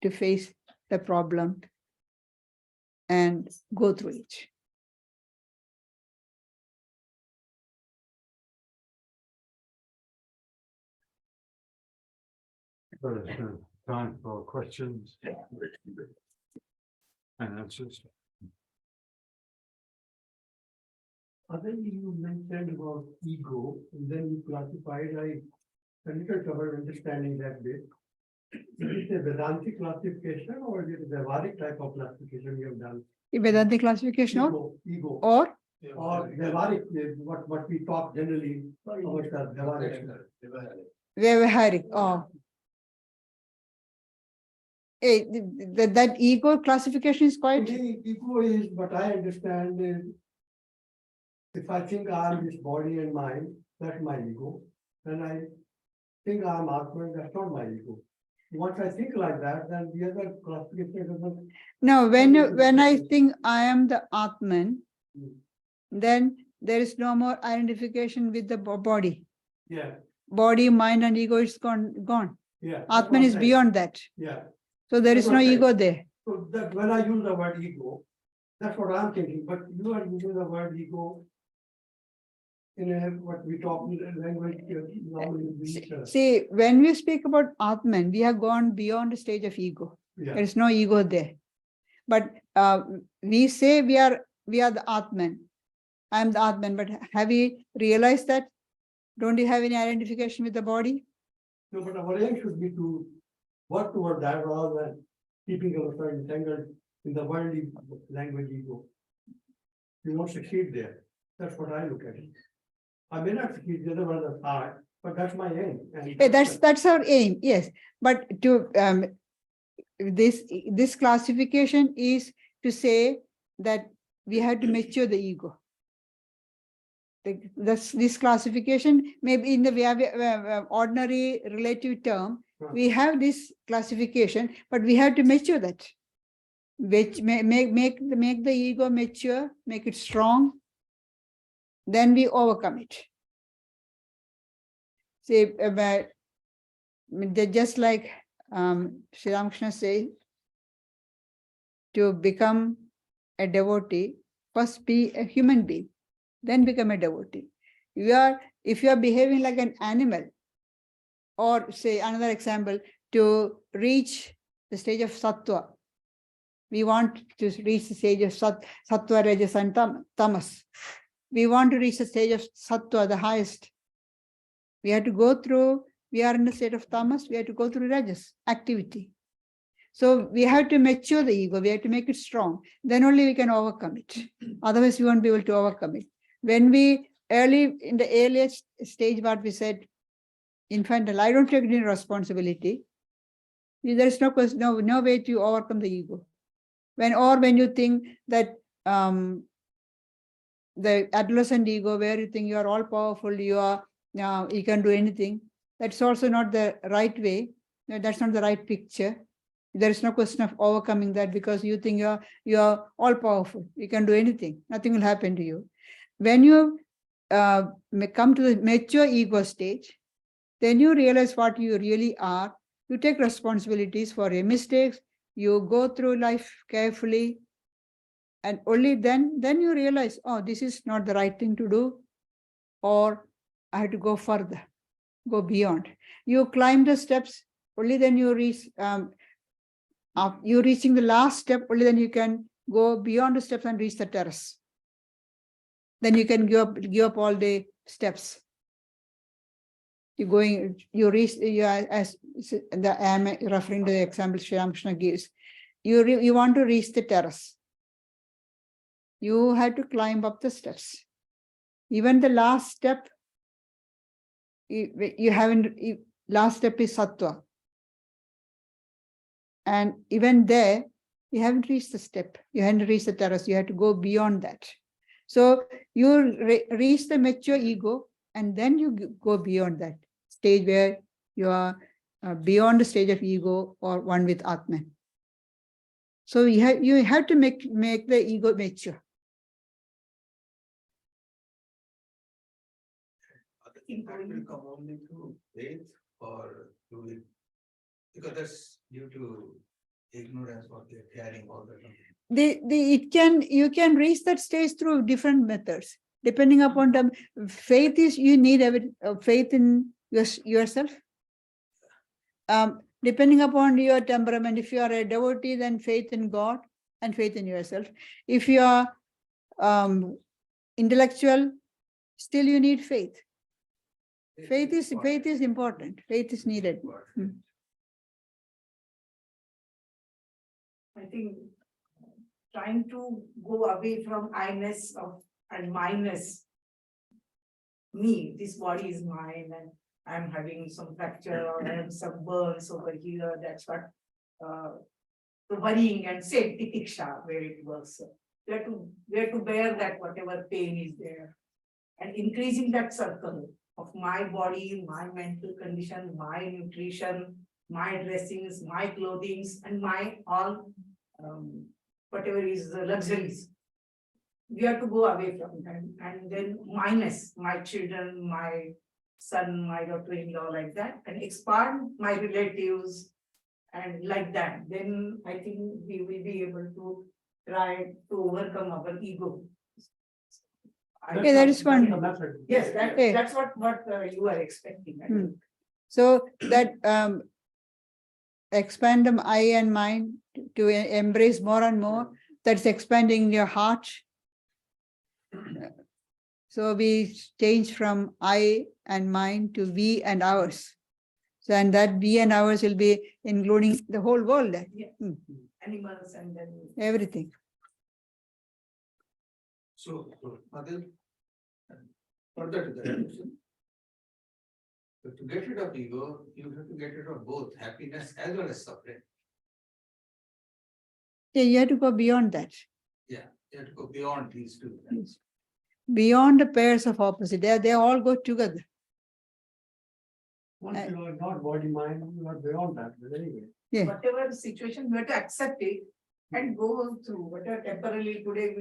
B: to face the problem and go through it.
A: Time for questions and answers.
C: Then you mentioned about ego, and then you classified, a little trouble understanding that bit. Is it a Vedantic classification or is it a Vyavharik type of classification you have done?
B: Vedantic classification
C: Ego.
B: or
C: Vyavharik, what we talk generally about the
B: Vyavharik. That ego classification is quite.
C: Ego is, but I understand is, if I think I am this body and mind, that's my ego. Then I think I am Atman, that's not my ego. Once I think like that, then the other classification doesn't.
B: No, when I think I am the Atman,
C: Hmm.
B: then there is no more identification with the body.
C: Yeah,
B: Body, mind, and ego is gone.
C: yeah.
B: Atman is beyond that.
C: Yeah.
B: So there
C: That's
B: is no
C: what I'm
B: ego there.
C: So that when I use the word ego, that's what I'm thinking, but you are using the word ego in what we talk in language normally.
B: See, when we speak about Atman, we have gone beyond the stage of ego.
C: Yeah.
B: There is no ego there. But we say we are the Atman. I am the Atman, but have we realized that? Don't you have any identification with the body?
C: No, but our aim should be to work toward that rather than keeping ourselves entangled in the worldly language ego. We won't succeed there. That's what I look at it. I may not succeed, the other one is hard, but that's my aim. And
B: That's our aim, yes. But to this classification is to say that we have to mature the ego. This classification, maybe in the ordinary relative term, we have this classification, but we have to mature that. which make the ego mature, make it strong, then we overcome it. See, just like Sri Ramakrishna says, to become a devotee, first be a human being, then become a devotee. If you are behaving like an animal, or say another example, to reach the stage of sattva, we want to reach the stage of sattva, rajas, and tamas. We want to reach the stage of sattva, the highest. We have to go through, we are in the state of tamas, we have to go through rajas, activity. So we have to mature the ego, we have to make it strong. Then only we can overcome it. Otherwise, we won't be able to overcome it. When we in the earliest stage, what we said, infantile, I don't take any responsibility. There is no way to overcome the ego. When you think that the adolescent ego, where you think you are all powerful, you can do anything, that's also not the right way. That's not the right picture. There is no question of overcoming that, because you think you are all powerful. You can do anything. Nothing will happen to you. When you come to the mature ego stage, then you realize what you really are. You take responsibilities for your mistakes. You go through life carefully. And only then you realize, oh, this is not the right thing to do, or I have to go further, go beyond. You climb the steps, only then you reach, you're reaching the last step, only then you can go beyond the steps and reach the terrace. Then you can give up all the steps. I'm referring to the example Sri Ramakrishna gives. You want to reach the terrace. You have to climb up the steps. Even the last step, last step is sattva. And even there, you haven't reached the step. You haven't reached the terrace. You have to go beyond that. So you reach the mature ego, and then you go beyond that stage where you are beyond the stage of ego or one with Atman. So you have to make the ego mature.
D: That will come only through faith, or because that's due to ignorance what they're carrying all the time.
B: You can reach that stage through different methods, depending upon the faith. You need faith in yourself. Depending upon your temperament, if you are a devotee, then faith in God and faith in yourself. If you are intellectual, still you need faith. Faith is important. Faith is needed.
E: I think trying to go away from I-ness and mine-ness. Me, this body is mine, and I'm having some fracture or I have some burns over here. That's what the worrying and safety tiksha where it works. We have to bear that whatever pain is there, and increasing that circle of my body, my mental condition, my nutrition, my dressings, my clothings, and my all whatever is the luxuries. We have to go away from them, and then minus my children, my son, my daughter-in-law, like that, and expand my relatives, and like that. Then I think we will be able to try to overcome our ego.
B: Okay, that is one.
E: Yes, that's what you are expecting. I think.
B: So that expand the I and mind to embrace more and more. That's expanding your heart. So we change from I and mine to we and ours. So, and that we and ours will be including the whole world.
E: Yeah. Animals and then
B: Everything.
D: So, Adil, further to the question. To get rid of ego, you have to get rid of both happiness as well as suffering.
B: Yeah, you have to go beyond that.
D: Yeah, you have to go beyond these two.
B: Yes. Beyond the pairs of opposite. They all go together.
C: Once you are not body mind, you are beyond that. But anyway.
B: Yeah.
E: whatever situation, we have to accept it and go through, whatever temporarily today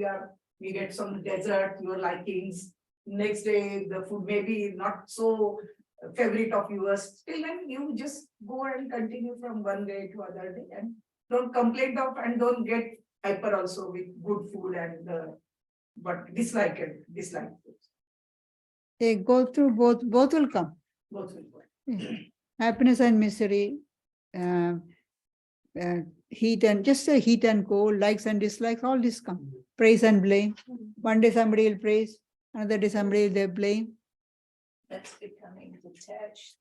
E: we get some dessert, your likings. Next day, the food may be not so favorite of yours, still then you just go and continue from one day to other day and don't complain of and don't get hyper also with good food and but dislike food.
B: They go through both will come.
E: Both will go.
B: Happiness and misery, heat and just say heat and cold, likes and dislikes, all this come. Praise and blame. One day somebody will praise, another day somebody will blame.
E: That's becoming detached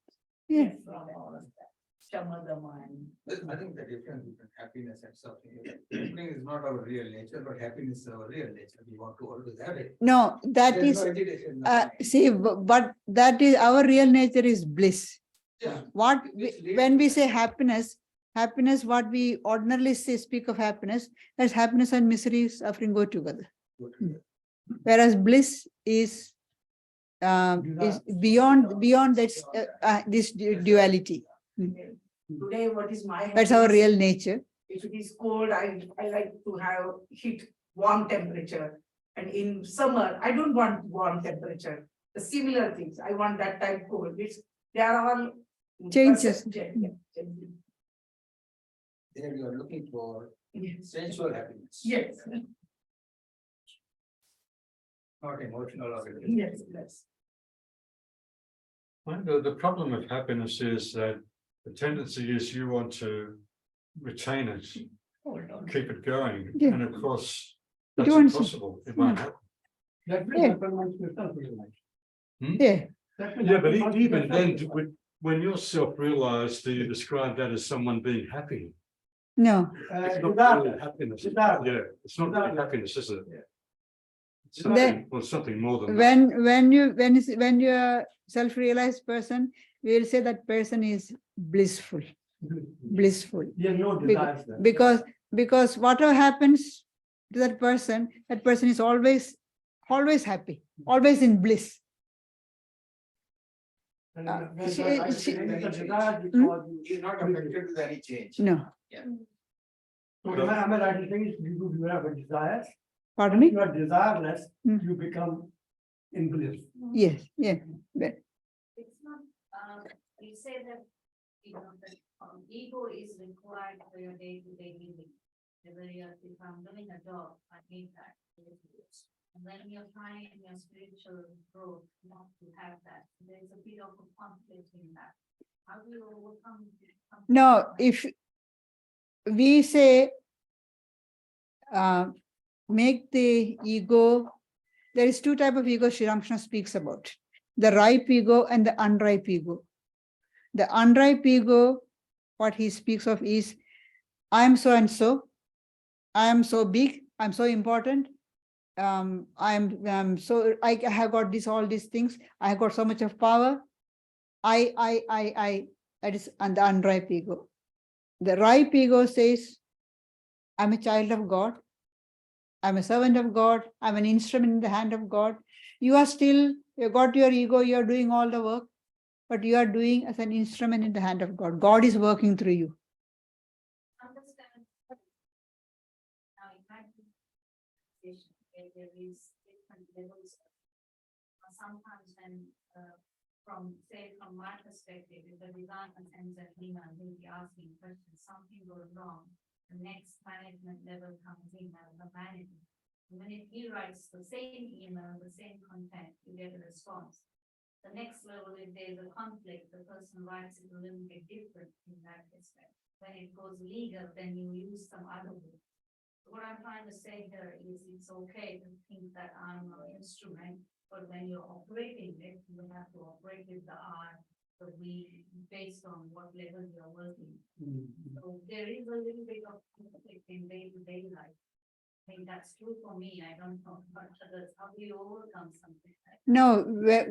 B: Yeah.
E: from all of that. Shamada mind.
D: I think the difference between happiness and suffering is not our real nature, but happiness is our real nature. We want to always have it.
B: No, that
D: There's
B: is,
D: no agitation, nothing.
B: see, but that is our real nature is bliss.
D: Yeah.
B: What
D: It's
B: when we
D: related.
B: say happiness, what we ordinarily speak of happiness, that's happiness and misery, suffering go together. Whereas bliss is beyond this duality.
E: Today, what is my
B: That's our
E: happiness?
B: real nature.
E: If it is cold, I like to have heat, warm temperature. And in summer, I don't want warm temperature. The similar things, I want that type cold. They are all
B: Changes.
E: Changes.
D: There you are looking for
E: Yes.
D: sensual happiness.
E: Yes,
D: Not emotional or.
E: yes, yes.
A: Well, the problem with happiness is that the tendency is you want to retain it,
E: Hold on.
A: keep it going,
B: Yeah.
A: and of course,
B: You
A: that's
B: don't see-
A: impossible. It won't happen.
C: That will
B: Yeah.
C: happen once you self-realize.
B: Yeah,
C: That will
A: Yeah, but
C: happen once you
A: even then,
C: self-realize.
A: when you're self-realized, do you describe that as someone being happy?
B: no,
A: It's not
C: Without
A: really
C: that.
A: happiness.
C: Without-
A: Yeah, it's not really
C: without-
A: happiness, is it?
C: Yeah.
A: It's something,
B: Then-
A: well, something more than that.
B: when you're a self-realized person, we will say that person is blissful.
C: Yeah, no
B: Be-
C: desires there.
B: Because whatever happens to that person is always happy, always in bliss.
C: And
B: Uh,
C: when
B: she-
C: that I
B: she-
C: say the desire will
B: Hmm?
C: cause you-
D: He's not affected with any change.
B: No,
C: So am I right in saying you have a desire?
B: pardon
C: When
B: me?
C: you are desireless,
B: Hmm.
C: you become in bliss.
B: Yes, yeah.
F: It's not, we say that, you know, that ego is required for your day-to-day living. Whether you're, if I'm doing a job, I need that. And when you're trying in your spiritual growth, not to have that, there's a bit of a conflict in that. How do you overcome?
B: No, if we say, make the ego, there is two types of ego Sri Ramakrishna speaks about, the ripe ego and the unripe ego. The unripe ego, what he speaks of is, I am so and so, I am so big, I'm so important, I have got all these things, I have got so much of power, I, that is the unripe ego. The ripe ego says, I'm a child of God, I'm a servant of God, I'm an instrument in the hand of God. You got your ego, you are doing all the work, but you are doing as an instrument in the hand of God. God is working through you.
F: Understand. Now, imagine where there is different levels. Sometimes when, from my perspective, if the designer sends an email, he'll be asking questions, something goes wrong. The next management level comes in as the manager. And when he writes the same email, the same content, you get a response. The next level, if there's a conflict, the person writes it a little bit different in that respect. When it goes legal, then you use some other word. What I'm trying to say here is it's okay to think that I'm an instrument, but when you're operating it, you have to operate with the art, but we, based on what level you're working. So there is a little bit of conflict in day-to-day life. I think that's true for me. I don't know about others. How do you overcome something like that?
B: No,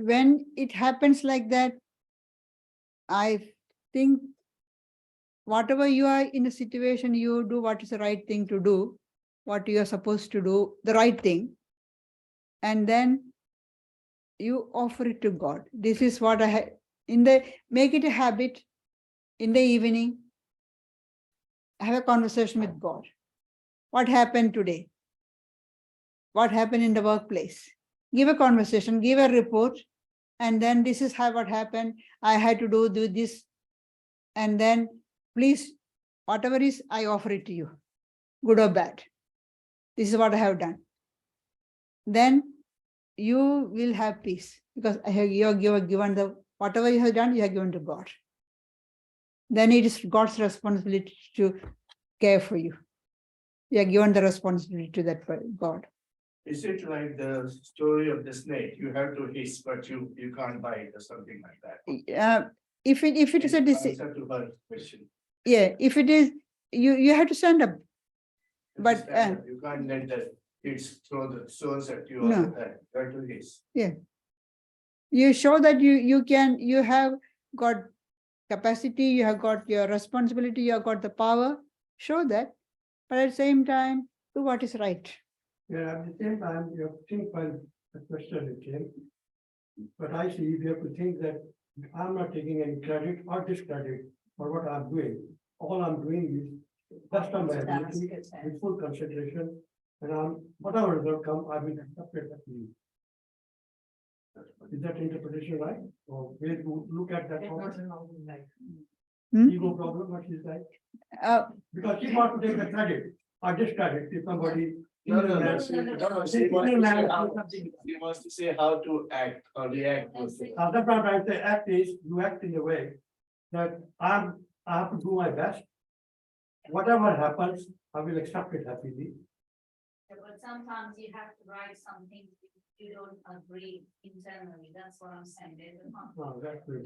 B: when it happens like that, I think whatever you are in a situation, you do what is the right thing to do, what you are supposed to do, the right thing. And then you offer it to God. This is what make it a habit in the evening, have a conversation with God. what happened today? What happened in the workplace? Give a conversation, give a report, and then this is how what happened. I had to do this. And then please, whatever is, I offer it to you, good or bad. This is what I have done. Then you will have peace because you have given the, whatever you have done, you have given to God. Then it is God's responsibility to care for you. You are given the responsibility to that God.
G: Is it like the story of the snake? You have to hiss, but you can't bite or something like that?
B: If it is a
G: Answer to her question.
B: yeah, if it is, you have to stand up.
G: You
B: But,
G: stand up. You can't let the kids throw the stones at you
B: No.
G: all the time. You have to hiss.
B: You show that you have got capacity, you have got your responsibility, you have got the power, show that. But at the same time, do what is right.
C: Yeah, at the same time, you have to think while the question came. But I see you have to think that I'm not taking any credit or discredit for what I'm doing. All I'm doing is best of my ability with full consideration. And whatever result come, I will accept it. Is that interpretation right? Or where to look at that problem? Ego problem, what is that? Because she wants to take the credit or discredit if somebody.
G: No. He wants to say how to act or react.
C: That's what I'm trying to say. Act is you act in a way that I have to do my best. Whatever happens, I will accept it happily.
F: But sometimes you have to write something you don't agree internally. That's what I'm saying.
C: No, that's good.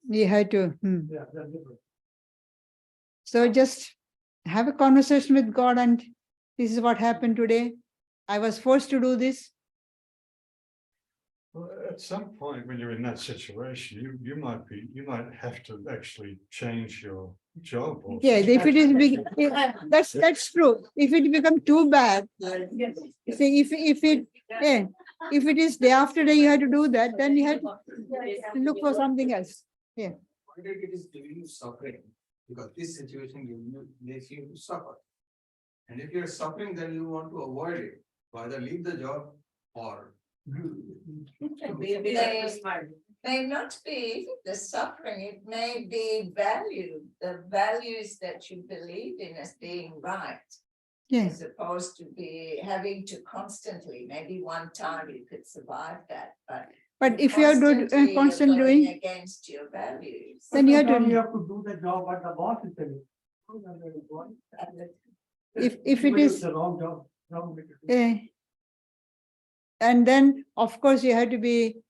B: You have to.
C: Yeah, that's different.
B: So just have a conversation with God, and this is what happened today. I was forced to do this.
A: Well, at some point when you're in that situation, you might have to actually change your job. Or
B: Yeah, if it is that's true. If it become too bad, see, if it is day after day you have to do that, then you have to look for something else.
D: What if it is giving you suffering? Because this situation makes you suffer. And if you're suffering, then you want to avoid it, either leave the job or.
H: May not be the suffering, it may be value, the values that you believe in as being right.
B: Yeah.
H: As opposed to be having to constantly, maybe one time you could survive that,
B: But if you are doing constant
H: going
B: doing,
H: against your values.
B: then you have
C: Sometimes you
B: to.
C: have to do the job what the boss is telling.
B: If it is.
C: The wrong job.
B: And then, of course, you have to be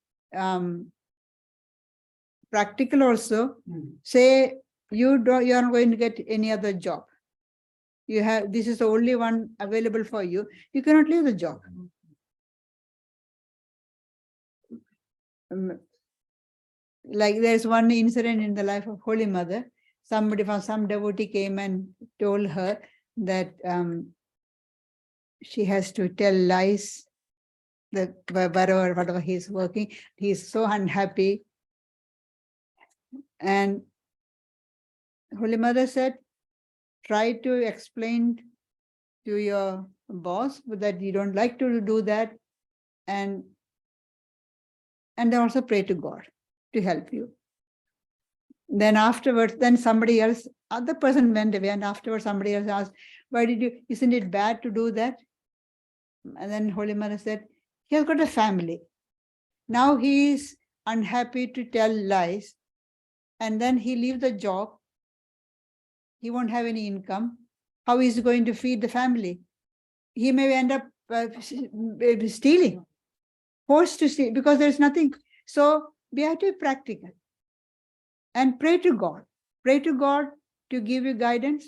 B: practical also. Say you are not going to get any other job. This is the only one available for you. You cannot leave the job. Like there's one incident in the life of Holy Mother. Somebody from some devotee came and told her that she has to tell lies. That whatever he's working, he's so unhappy. And Holy Mother said, try to explain to your boss that you don't like to do that, and also pray to God to help you. Then afterwards, then somebody else, other person went away, and afterwards somebody else asked, isn't it bad to do that? And then Holy Mother said, he has got a family. Now he is unhappy to tell lies, and then he leaves the job. He won't have any income. How is he going to feed the family? He may end up stealing, forced to steal, because there's nothing. So we have to be practical and pray to God. Pray to God to give you guidance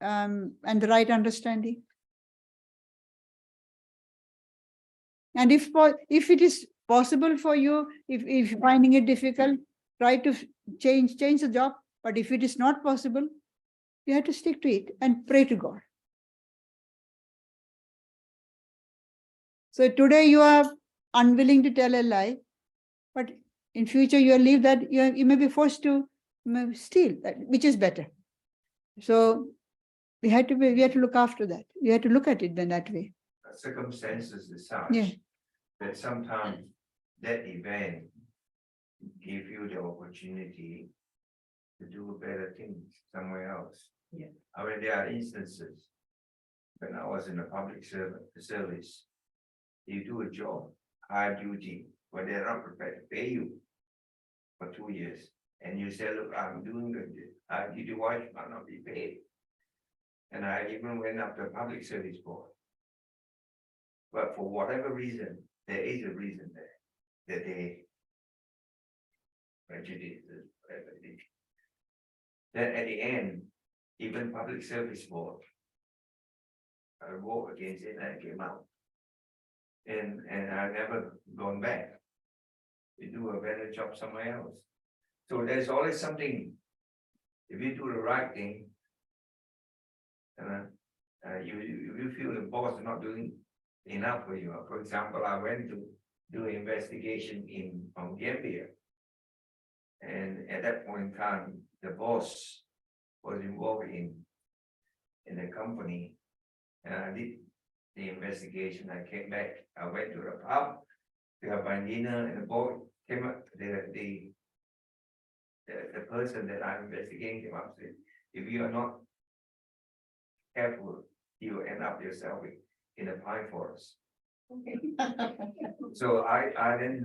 B: and the right understanding. And if it is possible for you, if you're finding it difficult, try to change the job. But if it is not possible, you have to stick to it and pray to God. So today you are unwilling to tell a lie, but in future you leave that, you may be forced to steal, which is better. So we had to look after that. We had to look at it then that way.
I: Circumstances is such
B: Yeah.
I: that sometimes that event give you the opportunity to do better things somewhere else.
E: Yeah.
I: I mean, there are instances when I was in the public service, you do a job, high duty, but they're not prepared to pay you for 2 years. And you say, look, I'm doing the high duty, why should I not be paid? And I even went up to the public service board. But for whatever reason, there is a reason there, that they prejudice, whatever it is. Then at the end, even public service board, I vote against it and I came out. And I've never gone back. You do a better job somewhere else. So there's always something, if you do the right thing, you feel the boss is not doing enough for you. For example, I went to do an investigation from Gambia. And at that point in time, the boss was involved in the company. And I did the investigation. I came back. I went to the pub to have my dinner, and the boy came up. The person that I'm investigating came up and said, if you are not careful, you will end up yourself in a pine forest. So I then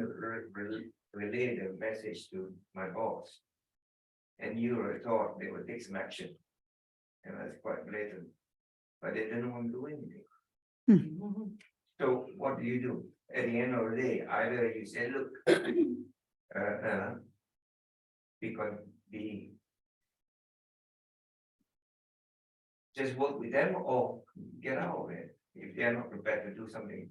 I: relayed the message to my boss, and you would have thought they would take some action, and that's quite blatant, but they didn't want to do anything. So what do? At the end of the day, either you say, look, because just work with them or get out of it if they are not prepared to do something.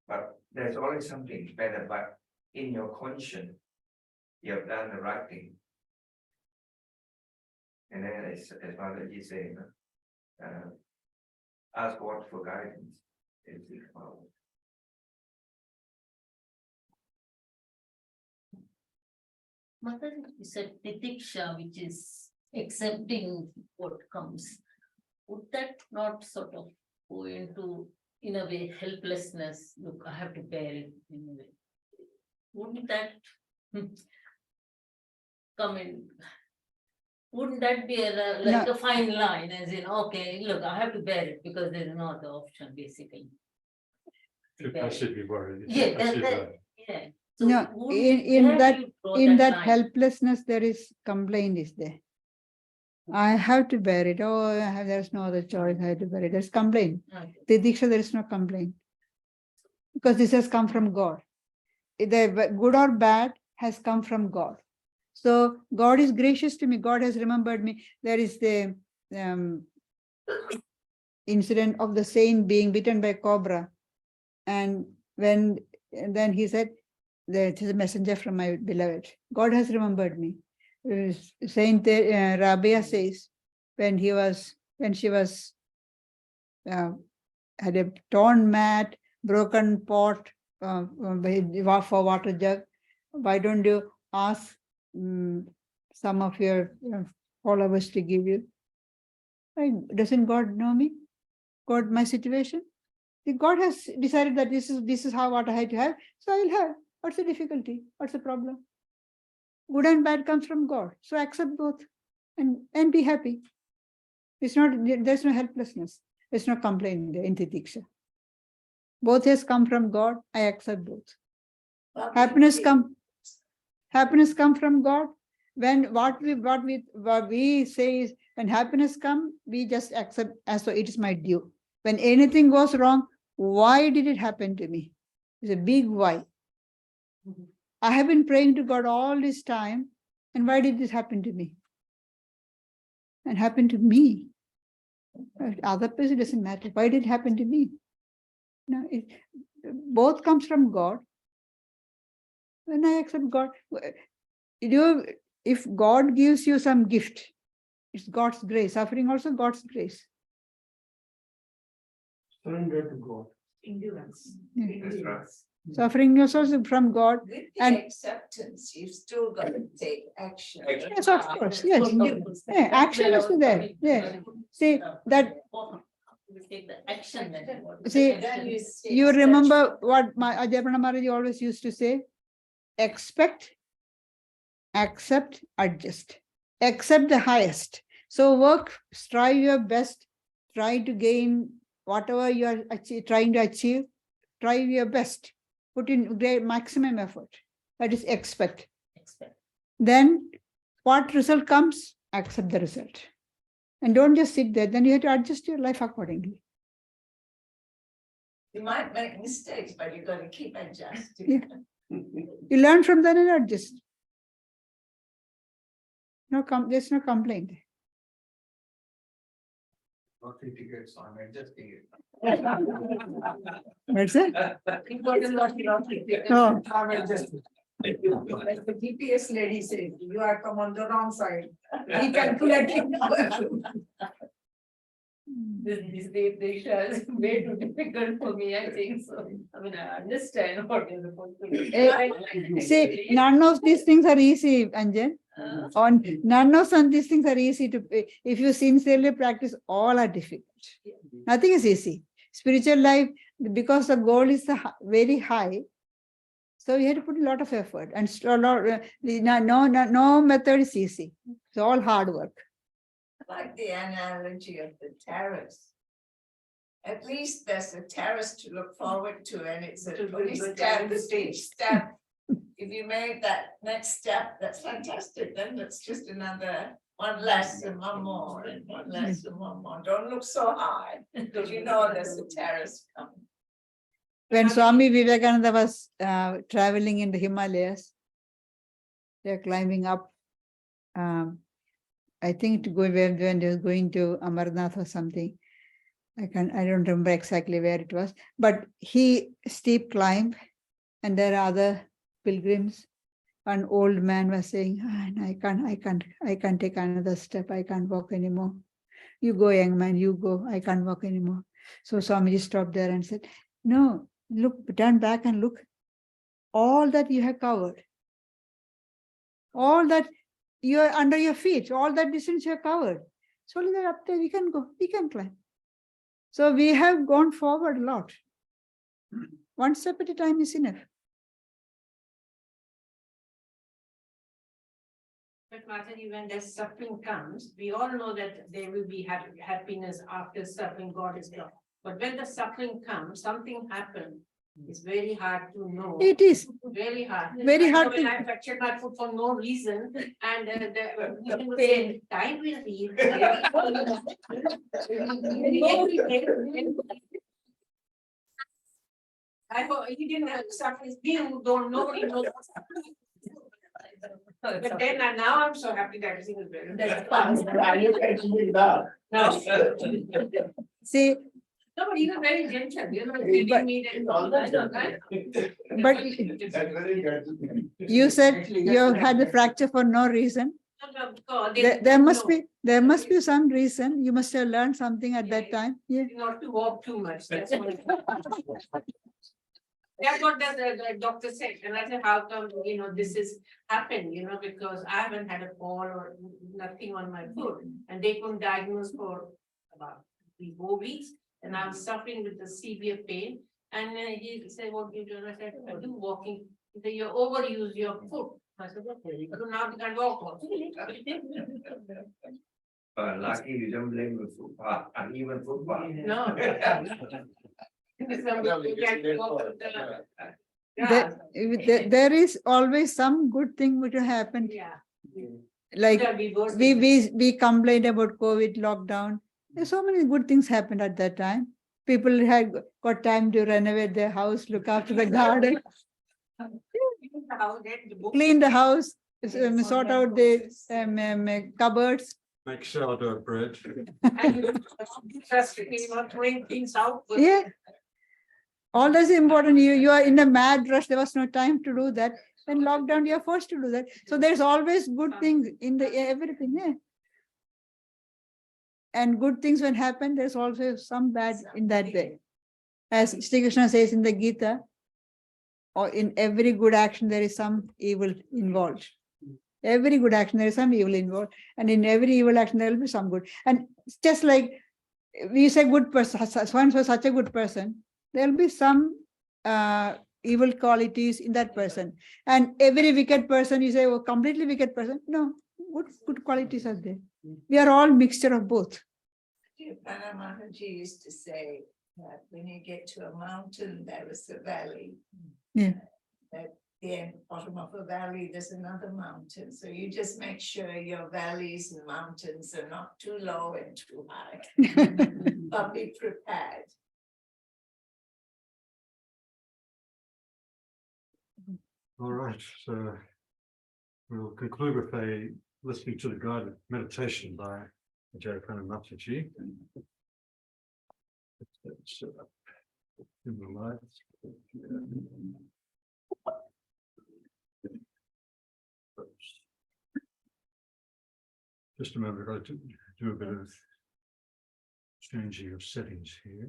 I: But there's always something better, but in your conscience, you have done the right thing. And then as Father is saying, ask God for guidance and seek power.
J: Mother, you said titiksha, which is accepting what comes. Would that not sort of go into, in a way, helplessness? Look, I have to bear it in a way. Wouldn't that come in? Wouldn't that be like a fine line, as in, okay, look, I have to bear it because there is no other option, basically.
A: To passively worry.
J: Yeah, yeah. So
B: No, in that helplessness, there is complaint is there. I have to bear it. Oh, there's no other choice. I have to bear it. There's complaint. The Diksha, there is no complaint. Because this has come from God. Either good or bad has come from God. So God is gracious to me. God has remembered me. There is the incident of the saint being bitten by a cobra. And then he said, "That is a messenger from my beloved." God has remembered me. Saint Rabia says, when she was had a torn mat, broken pot for water jug, why don't you ask some of your followers to give you? Doesn't God know me? God, my situation? God has decided that this is how what I had to have, so I'll have. What's the difficulty? What's the problem? Good and bad comes from God. So accept both and be happy. There's no helplessness. There's no complaint there in Titiksha. Both has come from God. I accept both. Happiness come from God. When what we say is, when happiness comes, we just accept as though it is my due. When anything goes wrong, why did it happen to me? It's a big why. I have been praying to God all this time, and why did this happen to me? And happen to me. Other person doesn't matter. Why did it happen to me? No, both comes from God. When I accept God, if God gives you some gift, it's God's grace. Suffering also God's grace.
C: Surrender to God.
E: Endurance.
B: Yeah.
I: That's right.
B: Suffering is also from God.
H: With
B: And-
H: the acceptance, you've still got to take action.
B: Yes, of course, yes. Yeah, action is there, yeah. See, that,
J: We take the action then.
B: see,
H: Then you say
B: you
H: such-
B: remember what my Ajayaprana Maharaj always used to say? Expect, accept, adjust. Accept the highest. So work, strive your best, try to gain whatever you are trying to achieve, try your best. Put in great maximum effort. That is expect.
J: Expect.
B: Then what result comes? Accept the result. And don't just sit there, then you have to adjust your life accordingly.
H: You might make mistakes, but you've got to keep adjusting.
B: You learn from that and adjust. There's no complaint.
D: Not tickets, I'm adjusting it.
B: That's it.
E: Important not to
B: No.
E: I'm adjusting. Like the GPS lady said, you are come on the wrong side. Recalculating.
J: This is way too difficult for me, I think so. I mean, I understand what you're supposed to do.
B: See, none of these things are easy, Anjan. None of these things are easy to, if you sincerely practice, all are difficult. Nothing is easy. Spiritual life, because the goal is very high, so you have to put a lot of effort, and no method is easy. It's all hard work.
H: I like the analogy of the terrace. At least there's a terrace to look forward to, and it's a step, each step. If you made that next step, that's fantastic. Then that's just another one less and one more, and one less and one more. Don't look so high, because you know there's a terrace coming.
B: When Swami Vivekananda was traveling in the Himalayas, they're climbing up. I think to go when they was going to Amarnath or something. I don't remember exactly where it was, but he steep climb, and there are other pilgrims. An old man was saying, I can't take another step. I can't walk anymore. You go, young man, you go. I can't walk anymore. So Swamiji stopped there and said, no, look, turn back and look. All that you have covered, all that you are under your feet, all that distance you have covered. So only that up there we can go, we can climb. So we have gone forward a lot. One step at a time is enough.
K: But Mataji, when the suffering comes, we all know that there will be happiness after suffering, God is gone. But when the suffering comes, something happens. It's very hard to know.
B: It is.
K: Very hard.
B: Very hard
K: When
B: to-
K: I fractured my foot for no reason, and the
H: pain.
K: time will heal. I hope he didn't have suffer. You don't know. You know. But then now I'm so happy that everything is better.
G: That's fine. You can do it now.
K: No.
B: See,
K: No, but you were very gentle, you know, feeding me and all that, right?
B: but
G: That's very good.
B: you said you had the fracture for no reason.
K: No, because they
B: There
K: don't
B: must
K: know.
B: be some reason. You must have learned something at that time. Yeah.
K: Not to walk too much, that's what. That's what the doctor said, and I said, how come, you know, this is happened, you know, because I haven't had a fall or nothing on my foot, and they couldn't diagnose for about 3-4 weeks, and I was suffering with the severe pain, and he said, what do you do? And I said, I do walking. He said, you overuse your foot. I said, okay, so now you can walk.
I: Lucky you don't blame the footpath, uneven footpath.
K: No.
B: There is always some good thing which will happen.
K: Yeah.
B: Like
K: Yeah, we both-
B: we complained about COVID lockdown. There's so many good things happened at that time. People had got time to renovate their house, look after the garden, clean the house, sort out the cupboards.
A: Make sourdough bread.
K: And you just, you know, throwing things out. but-
B: Yeah. All that's important. You are in a mad rush. There was no time to do that. When lockdown, you are forced to do that. So there's always good things in the everything. Yeah. And good things when happen, there's also some bad in that way. As Sri Krishna says in the Gita, or in every good action there is some evil involved. Every good action there is some evil involved, and in every evil action there will be some good. And it's just like we say good person, so such a good person, there will be some evil qualities in that person. And every wicked person, you say, oh, completely wicked person. No, good qualities are there. We are all mixture of both.
H: Maharaj used to say that when you get to a mountain, there is a valley.
B: Yeah.
H: At the end, bottom of a valley, there's another mountain. So you just make sure your valleys and mountains are not too low and too high. But be prepared.
A: All right, so we'll conclude with listening to the guided meditation by Ajayaprana Mataji. Let's set up in the lights. Just a moment, I've got to do a bit of changing of settings here.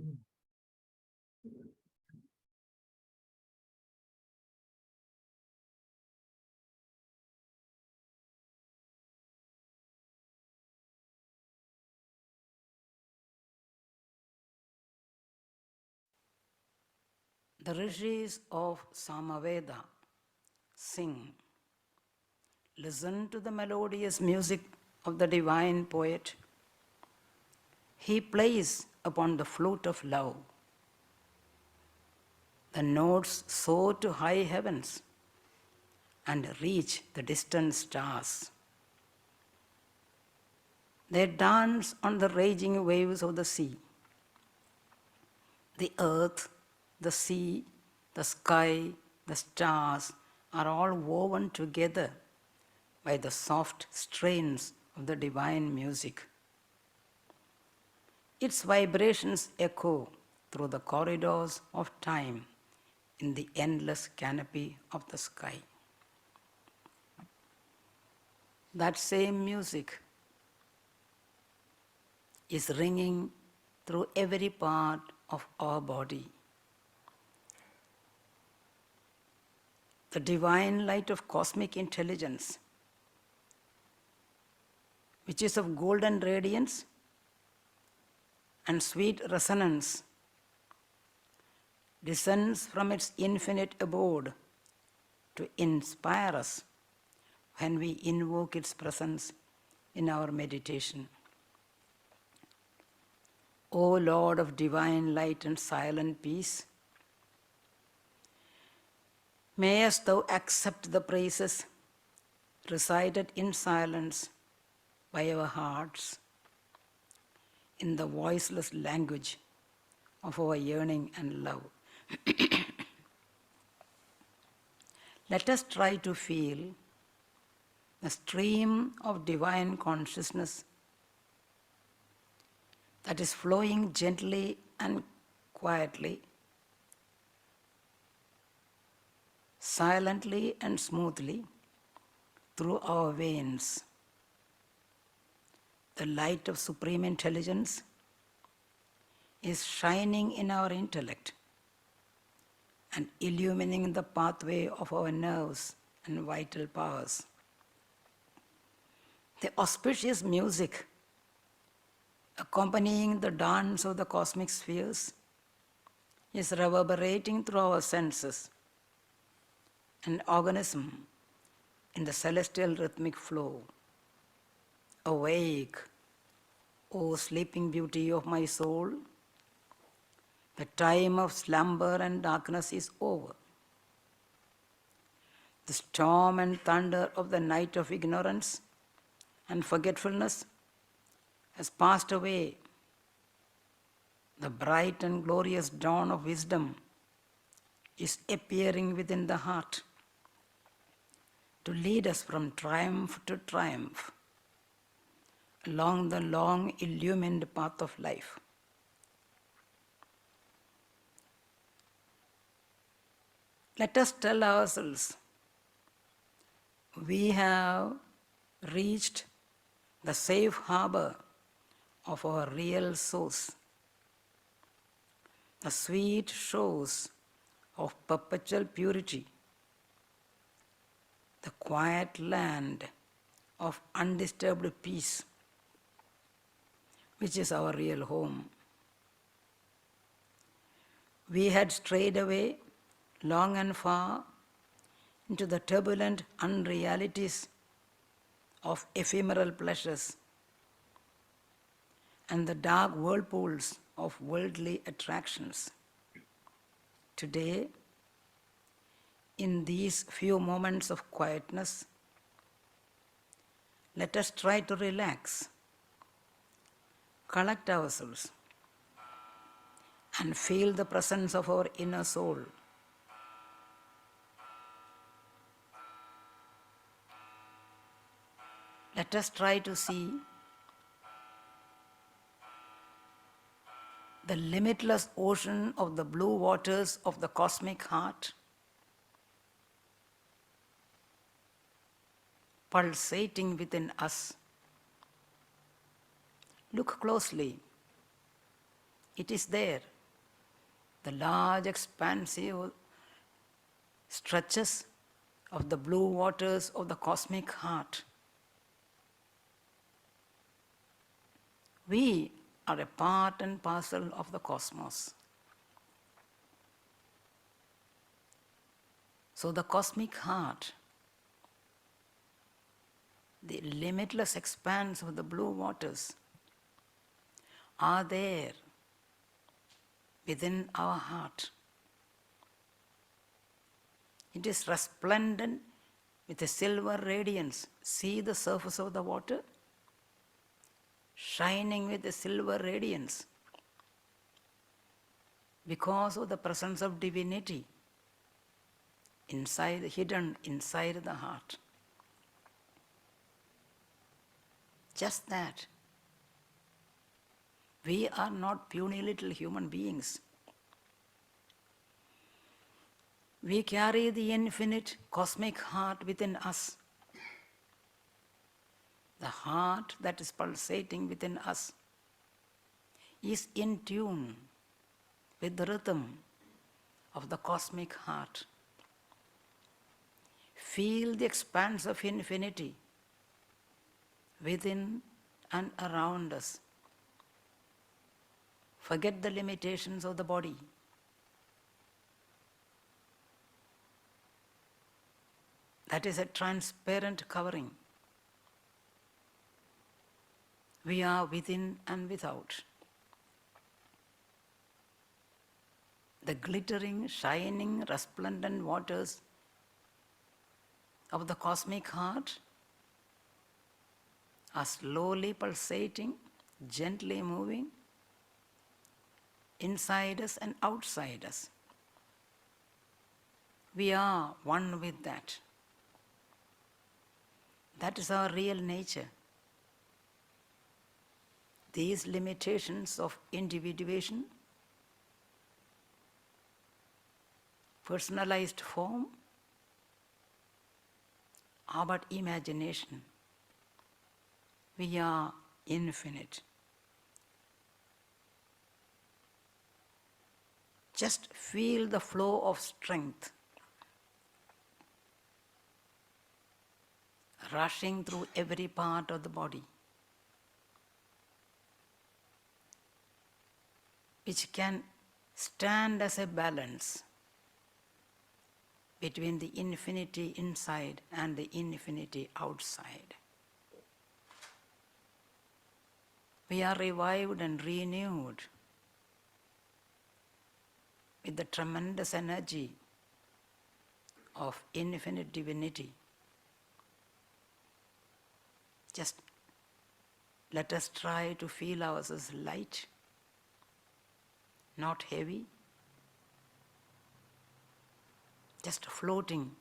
L: The rishis of Samaveda sing. Listen to the melodious music of the divine poet. He plays upon the flute of love. The notes soar to high heavens and reach the distant stars. They dance on the raging waves of the sea. The earth, the sea, the sky, the stars are all woven together by the soft strains of the divine music. Its vibrations echo through the corridors of time in the endless canopy of the sky. That same music is ringing through every part of our body. The divine light of cosmic intelligence, which is of golden radiance and sweet resonance, descends from its infinite abode to inspire us when we invoke its presence in our meditation. O Lord of divine light and silent peace, mayest thou accept the praises recited in silence by our hearts in the voiceless language of our yearning and love. Let us try to feel the stream of divine consciousness that is flowing gently and quietly, silently and smoothly through our veins. The light of supreme intelligence is shining in our intellect and illumining the pathway of our nerves and vital powers. The auspicious music accompanying the dance of the cosmic spheres is reverberating through our senses and organism in the celestial rhythmic flow. Awake, O sleeping beauty of my soul, the time of slumber and darkness is over. The storm and thunder of the night of ignorance and forgetfulness has passed away. The bright and glorious dawn of wisdom is appearing within the heart to lead us from triumph to triumph along the long illumined path of life. Let us tell ourselves, we have reached the safe harbor of our real source, the sweet shores of perpetual purity, the quiet land of undisturbed peace, which is our real home. We had strayed away long and far into the turbulent unrealities of ephemeral pleasures and the dark whirlpools of worldly attractions. Today, in these few moments of quietness, let us try to relax, collect ourselves, and feel the presence of our inner soul. Let us try to see the limitless ocean of the blue waters of the cosmic heart, pulsating within us. Look closely. It is there. The large expansive stretches of the blue waters of the cosmic heart. We are a part and parcel of the cosmos. So the cosmic heart, the limitless expanse of the blue waters, are there within our heart. It is resplendent with a silver radiance. See the surface of the water? Shining with a silver radiance because of the presence of divinity inside, hidden inside the heart. Just that. We are not puny little human beings. We carry the infinite cosmic heart within us. The heart that is pulsating within us is in tune with the rhythm of the cosmic heart. Feel the expanse of infinity within and around us. Forget the limitations of the body. That is a transparent covering. We are within and without. The glittering, shining, resplendent waters of the cosmic heart are slowly pulsating, gently moving inside us and outside us. We are one with that. That is our real nature. These limitations of individuation, personalized form, are but imagination. We are infinite. Just feel the flow of strength rushing through every part of the body, which can stand as a balance between the infinity inside and the infinity outside. We are revived and renewed with the tremendous energy of infinite divinity. Just let us try to feel ourselves light, not heavy, just floating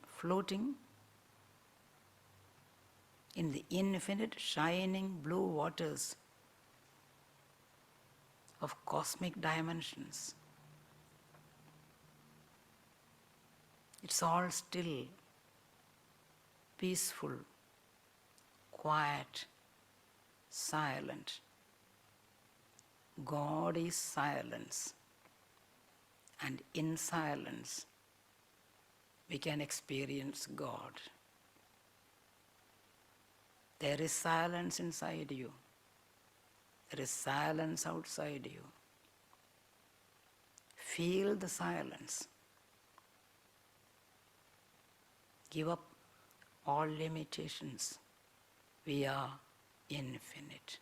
L: in the infinite shining blue waters of cosmic dimensions. It's all still, peaceful, quiet, silent. God is silence, and in silence we can experience God. There is silence inside you. There is silence outside you. Feel the silence. Give up all limitations. We are infinite.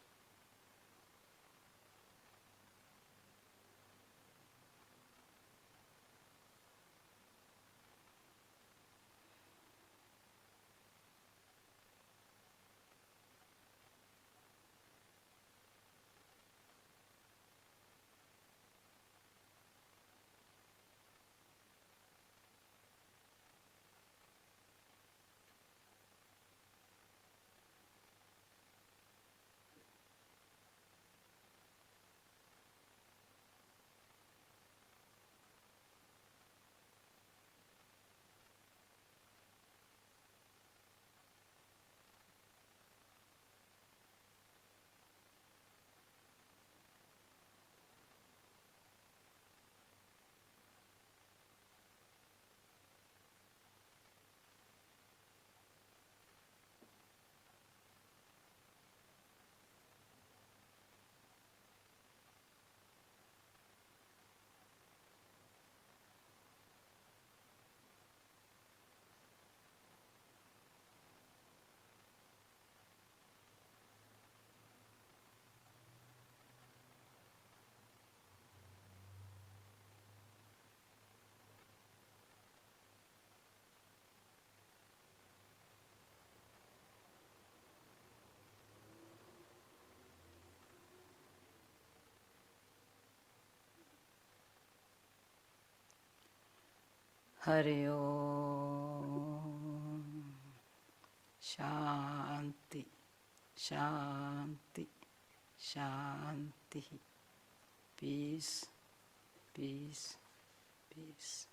L: Hari Om. Shanti, Shanti, Shanti. Peace, peace, peace.